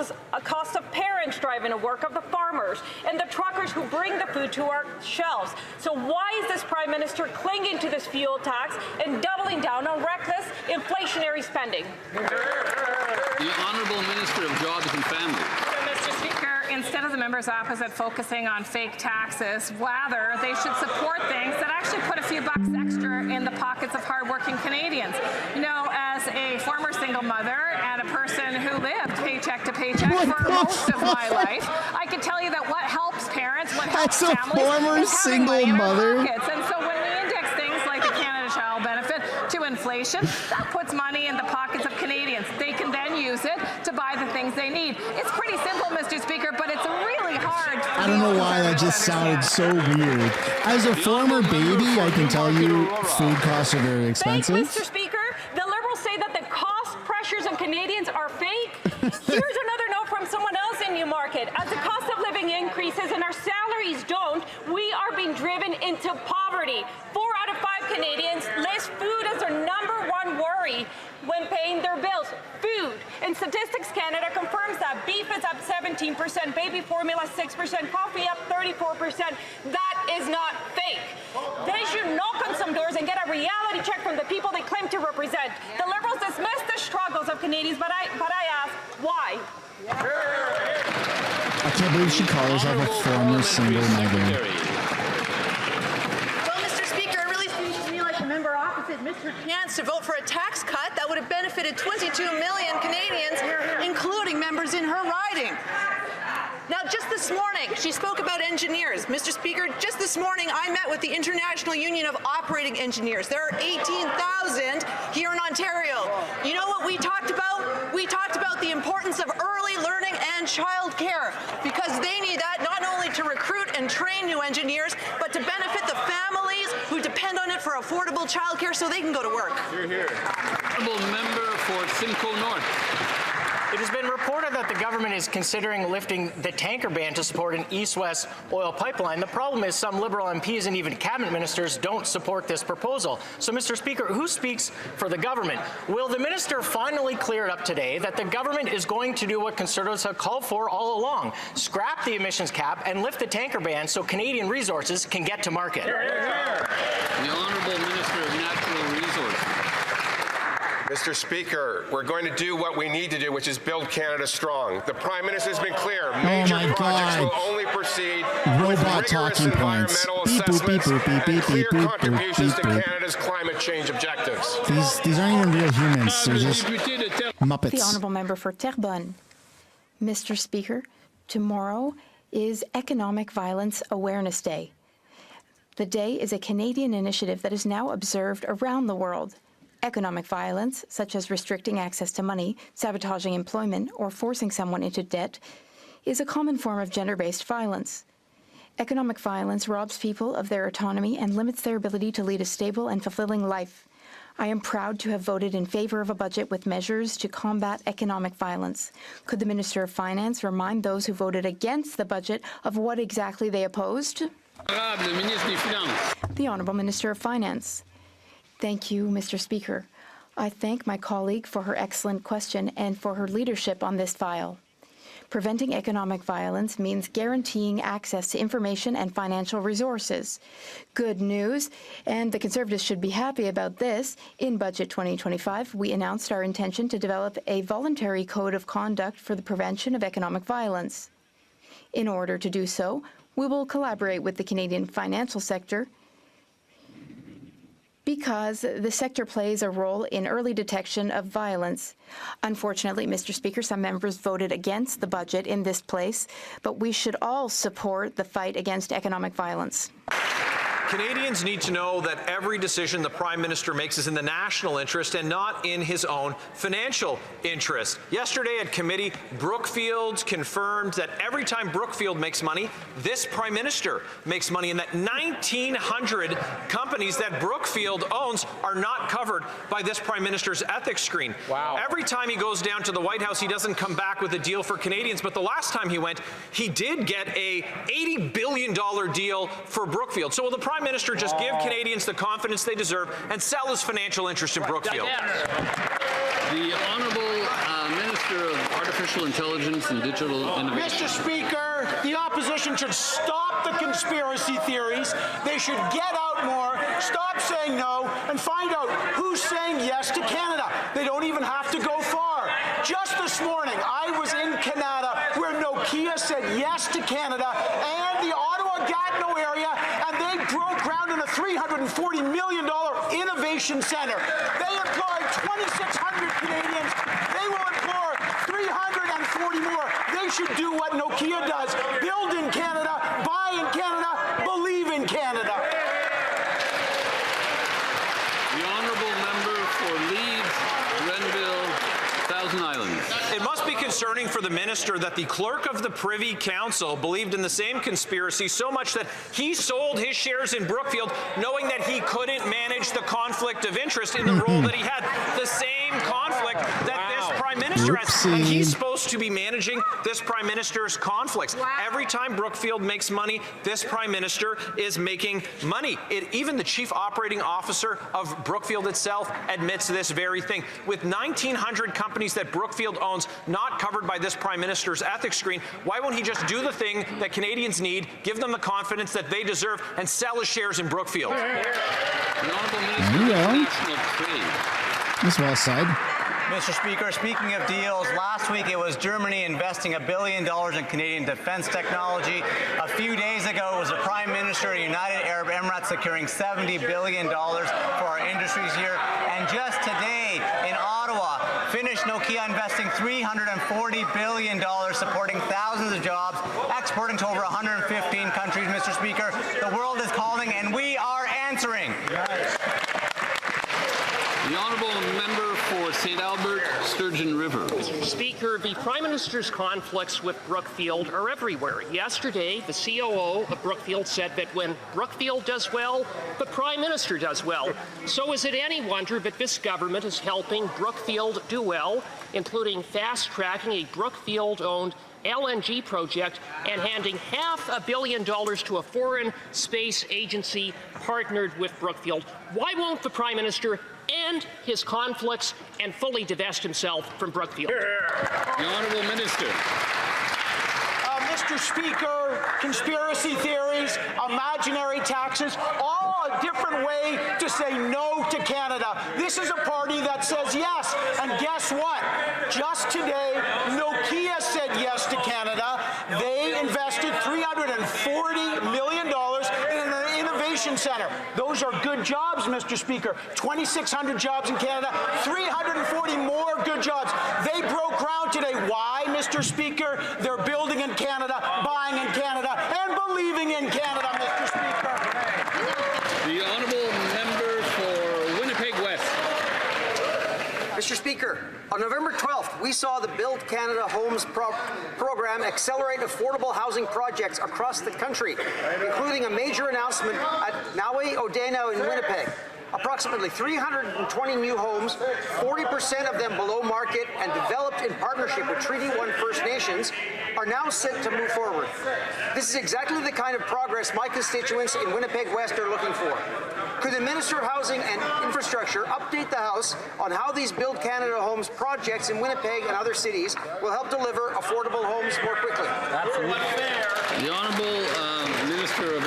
of parents driving to work, of the farmers and the truckers who bring the food to our shelves. So why is this Prime Minister clinging to this fuel tax and doubling down on reckless inflationary spending? The Honourable Minister of Jobs and Family. Mr. Speaker, instead of the members opposite focusing on fake taxes, rather they should support things that actually put a few bucks extra in the pockets of hardworking Canadians. You know, as a former single mother and a person who lived paycheck to paycheck for most of my life, I can tell you that what helps parents, what As a families former is having single money in our mother. pockets. And so when we index things like the Canada Child Benefit to inflation, that puts money in the pockets of Canadians. They can then use it to buy the things they need. It's pretty simple, Mr. Speaker, but it's really hard. I don't know why that just sounded so weird. As a former baby, I can tell you food costs are very expensive. Mr. Speaker, the Liberals say that the cost pressures on Canadians are fake. Here's another note from someone else in Newmarket. As the cost of living increases and our salaries don't, we are being driven into poverty. 4 out of 5 Canadians list food as their #1 worry when paying their bills. Food. And Statistics Canada confirms that beef is up 17%, baby formula 6%, coffee up 34%. That is not fake. They should knock on some doors and get a reality check from the people they claim to represent. The Liberals dismiss the struggles of Canadians, but I ask, why? I can't believe she called herself a former single mother. Well, Mr. Speaker, it really seems to me like the member opposite missed her chance to vote for a tax cut that would have benefited 22 million Canadians, including members in her riding. Now, just this morning, she spoke about engineers. Mr. Speaker, just this morning, I met with the International Union of Operating Engineers. There are 18,000 here in Ontario. You know what we talked about? We talked about the importance of early learning and childcare, because they need that not only to recruit and train new engineers, but to benefit the families who depend on it for affordable childcare so they can go to work. Hear, hear. Honourable member for Simcoe North. It has been reported that the government is considering lifting the tanker ban to support an east-west oil pipeline. The problem is some Liberal MPs and even cabinet ministers don't support this proposal. So, Mr. Speaker, who speaks for the government? Will the minister finally clear it up today that the government is going to do what Conservatives have called for all along, scrap the emissions cap and lift the tanker ban so Canadian resources can get to market? The Honourable Minister of Natural Resources. Mr. Speaker, we're going to do what we need to do, which is build Canada strong. The Prime Minister has been clear. Major projects will only proceed with rigorous environmental assessments and clear contributions to Canada's climate change objectives. These aren't even real humans. They're just Muppets. The honourable member for Terrebonne. Mr. Speaker, tomorrow is Economic Violence Awareness Day. The day is a Canadian initiative that is now observed around the world. Economic violence, such as restricting access to money, sabotaging employment, or forcing someone into debt, is a common form of gender-based violence. Economic violence robs people of their autonomy and limits their ability to lead a stable and fulfilling life. I am proud to have voted in favour of a budget with measures to combat economic violence. Could the Minister of Finance remind those who voted against the budget of what exactly they opposed? The Honourable Minister of Finance. Thank you, Mr. Speaker. I thank my colleague for her excellent question and for her leadership on this file. Preventing economic violence means guaranteeing access to information and financial resources. Good news, and the Conservatives should be happy about this. In Budget 2025, we announced our intention to develop a voluntary code of conduct for the prevention of economic violence. In order to do so, we will collaborate with the Canadian financial sector, because the sector plays a role in early detection of violence. Unfortunately, Mr. Speaker, some members voted against the budget in this place, but we should all support the fight against economic violence. Canadians need to know that every decision the Prime Minister makes is in the national interest and not in his own financial interest. Yesterday at committee, Brookfield confirmed that every time Brookfield makes money, this Prime Minister makes money, and that 1,900 companies that Brookfield owns are not covered by this Prime Minister's ethics screen. Wow. Every time he goes down to the White House, he doesn't come back with a deal for Canadians, but the last time he went, he did get a $80 billion deal for Brookfield. So will the Prime Minister just give Canadians the confidence they deserve and sell his financial interest in Brookfield? The Honourable Minister of Artificial Intelligence and Digital Innovation. Mr. Speaker, the opposition should stop the conspiracy theories. They should get out more, stop saying no, and find out who's saying yes to Canada. They don't even have to go far. Just this morning, I was in Canada where Nokia said yes to Canada and the Ottawa-Gatineau area, and they broke ground in a $340 million innovation center. They employ 2,600 Canadians. They will employ 340 more. They should do what Nokia does. Build in Canada, buy in Canada. It must be concerning for the minister that the clerk of the Privy Council believed in the same conspiracy so much that he sold his shares in Brookfield knowing that he couldn't manage the conflict of interest in the role that he had. The same conflict that this prime minister has. And he's supposed to be managing this prime minister's conflicts. Every time Brookfield makes money, this prime minister is making money. Even the chief operating officer of Brookfield itself admits this very thing. With 1,900 companies that Brookfield owns not covered by this prime minister's ethics screen, why won't he just do the thing that Canadians need, give them the confidence that they deserve, and sell his shares in Brookfield? That's well said. Mr. Speaker, speaking of deals, last week it was Germany investing $1 billion in Canadian defense technology. A few days ago, it was the Prime Minister of the United Arab Emirates securing $70 billion for our industries here. And just today in Ottawa, Finnish Nokia investing $340 billion, supporting thousands of jobs, exporting to over 115 countries, Mr. Speaker. The world is calling, and we are answering. The honourable member for St. Albert, Sturgeon River. Mr. Speaker, the Prime Minister's conflicts with Brookfield are everywhere. Yesterday, the COO of Brookfield said that when Brookfield does well, the Prime Minister does well. So is it any wonder that this government is helping Brookfield do well, including fast-tracking a Brookfield-owned LNG project and handing $500 million to a foreign space agency partnered with Brookfield? Why won't the Prime Minister end his conflicts and fully divest himself from Brookfield? The Honourable Minister. Mr. Speaker, conspiracy theories, imaginary taxes, all a different way to say no to Canada. This is a party that says yes. And guess what? Just today, Nokia said yes to Canada. They invested $340 million in an innovation center. Those are good jobs, Mr. Speaker. 2,600 jobs in Canada, 340 more good jobs. They broke ground today. Why, Mr. Speaker? They're building in Canada, buying in Canada, and believing in Canada, Mr. Speaker. The honourable member for Winnipeg West. Mr. Speaker, on November 12th, we saw the Build Canada Homes program accelerate affordable housing projects across the country, including a major announcement at Nawi Odeno in Winnipeg. Approximately 320 new homes, 40% of them below market and developed in partnership with Treaty 1 First Nations, are now set to move forward. This is exactly the kind of progress my constituents in Winnipeg West are looking for. Could the Minister of Housing and Infrastructure update the House on how these Build Canada Homes projects in Winnipeg and other cities will help deliver affordable homes more quickly? Absolutely. The Honourable Minister of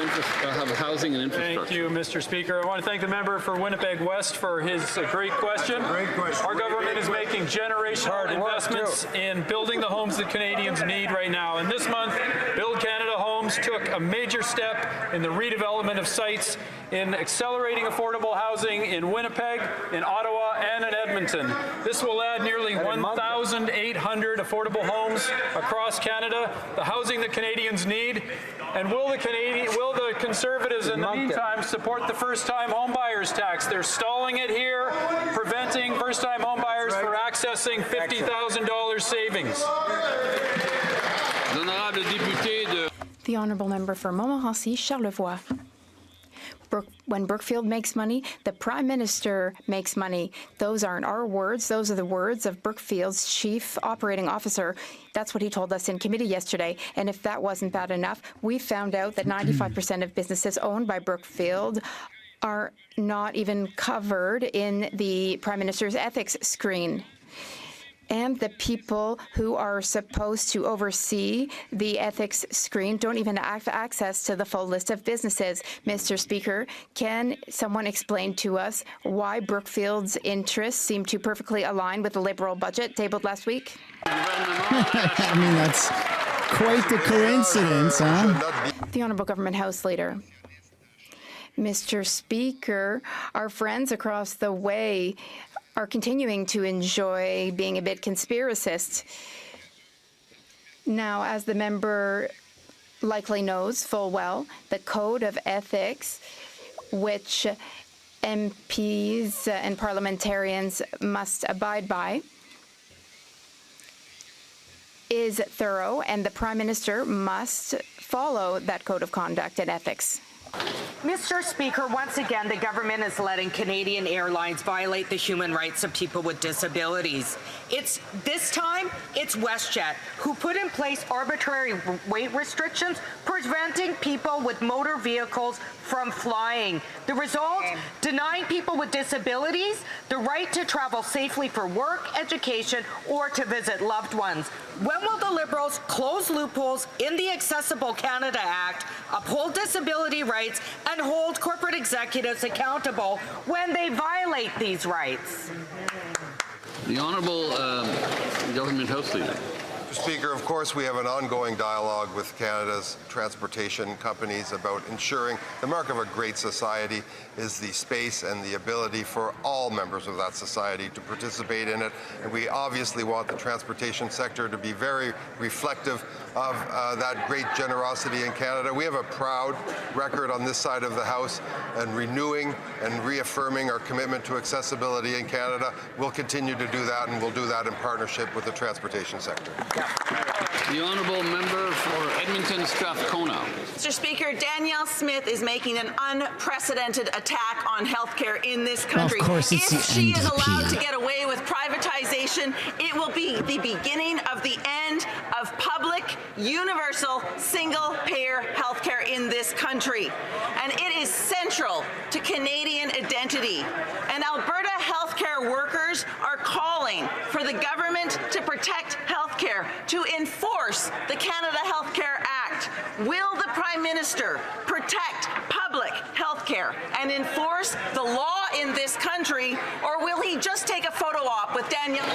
Housing and Infrastructure. Thank you, Mr. Speaker. I want to thank the member for Winnipeg West for his great question. Our government is making generational investments in building the homes that Canadians need right now. And this month, Build Canada Homes took a major step in the redevelopment of sites in accelerating affordable housing in Winnipeg, in Ottawa, and in Edmonton. This will add nearly 1,800 affordable homes across Canada, the housing that Canadians need. And will the Conservatives in the meantime support the first-time homebuyers tax? They're stalling it here, preventing first-time homebuyers from accessing $50,000 savings. The honourable member for Montmorency, Charlevoix. When Brookfield makes money, the Prime Minister makes money. Those aren't our words. Those are the words of Brookfield's chief operating officer. That's what he told us in committee yesterday. And if that wasn't bad enough, we found out that 95% of businesses owned by Brookfield are not even covered in the Prime Minister's ethics screen. And the people who are supposed to oversee the ethics screen don't even have access to the full list of businesses. Mr. Speaker, can someone explain to us why Brookfield's interests seem to perfectly align with the Liberal budget tabled last week? I mean, that's quite the coincidence, huh? The Honourable Government House Leader. Mr. Speaker, our friends across the way are continuing to enjoy being a bit conspiracist. Now, as the member likely knows full well, the Code of Ethics, which MPs and parliamentarians must abide by, is thorough, and the Prime Minister must follow that code of conduct and ethics. Mr. Speaker, once again, the government is letting Canadian Airlines violate the human rights of people with disabilities. This time, it's WestJet who put in place arbitrary weight restrictions, preventing people with motor vehicles from flying. The result, denying people with disabilities the right to travel safely for work, education, or to visit loved ones. When will the Liberals close loopholes in the Accessible Canada Act, uphold disability rights, and hold corporate executives accountable when they violate these rights? The Honourable Government House Leader. Mr. Speaker, of course, we have an ongoing dialogue with Canada's transportation companies about ensuring the mark of a great society is the space and the ability for all members of that society to participate in it. And we obviously want the transportation sector to be very reflective of that great generosity in Canada. We have a proud record on this side of the House and renewing and reaffirming our commitment to accessibility in Canada. We'll continue to do that, and we'll do that in partnership with the transportation sector. The Honourable Member for Edmonton Strathcona. Mr. Speaker, Danielle Smith is making an unprecedented attack on healthcare in this country. Of course, it's if the she is NDP. allowed to get away with privatization, it will be the beginning of the end of public, universal, single-payer healthcare in this country. And it is central to Canadian identity. And Alberta healthcare workers are calling for the government to protect healthcare, to enforce the Canada Healthcare Act. Will the Prime Minister protect public healthcare and enforce the law in this country, or will he just take a photo op with Danielle?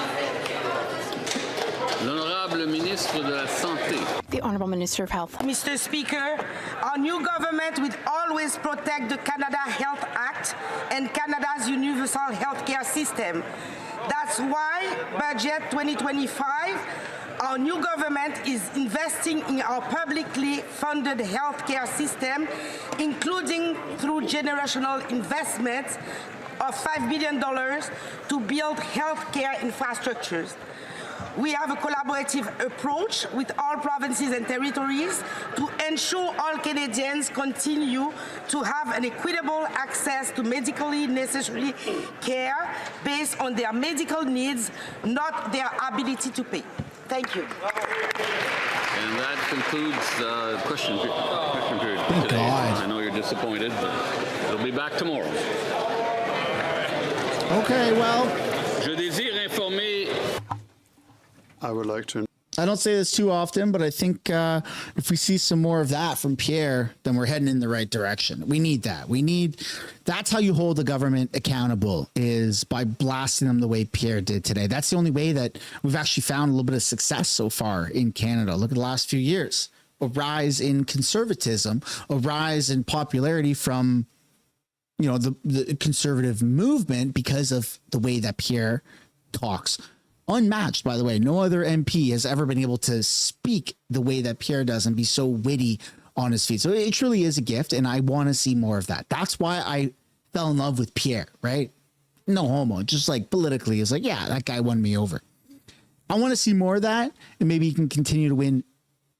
L'Honorable Ministre de la Santé. The Honourable Minister of Health. Mr. Speaker, our new government will always protect the Canada Health Act and Canada's universal healthcare system. That's why Budget 2025, our new government is investing in our publicly funded healthcare system, including through generational investments of $5 billion to build healthcare infrastructures. We have a collaborative approach with all provinces and territories to ensure all Canadians continue to have an equitable access to medically necessary care based on their medical needs, not their ability to pay. Thank you. And that concludes question period Thank today. God. I know you're disappointed, but it'll be back tomorrow. Okay, well, Je désire informer. I would like to. I don't say this too often, but I think if we see some more of that from Pierre, then we're heading in the right direction. We need that. That's how you hold the government accountable, is by blasting them the way Pierre did today. That's the only way that we've actually found a little bit of success so far in Canada. Look at the last few years. A rise in conservatism, a rise in popularity from, the conservative movement because of the way that Pierre talks. Unmatched, by the way. No other MP has ever been able to speak the way that Pierre does and be so witty on his feet. So it truly is a gift, and I want to see more of that. That's why I fell in love with Pierre, right? No homo, just like politically, it's like, yeah, that guy won me over. I want to see more of that, and maybe he can continue to win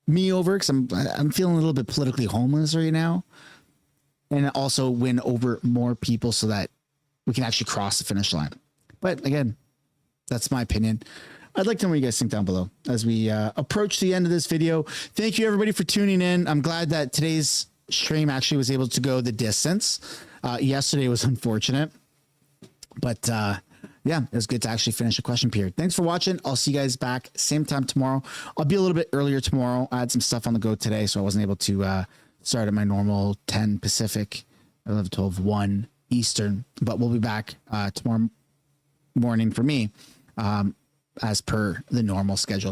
me over, because I'm feeling a little bit politically homeless right now, and also win over more people so that we can actually cross the finish line. But again, that's my opinion. I'd like to know what you guys think down below as we approach the end of this video. Thank you, everybody, for tuning in. I'm glad that today's stream actually was able to go the distance. Yesterday was unfortunate, but yeah, it was good to actually finish a question period. Thanks for watching. I'll see you guys back same time tomorrow. I'll be a little bit earlier tomorrow. I had some stuff on the go today, so I wasn't able to start at my normal 10 Pacific, 11, 12, 1 Eastern, but we'll be back tomorrow morning for me, as per the normal schedule.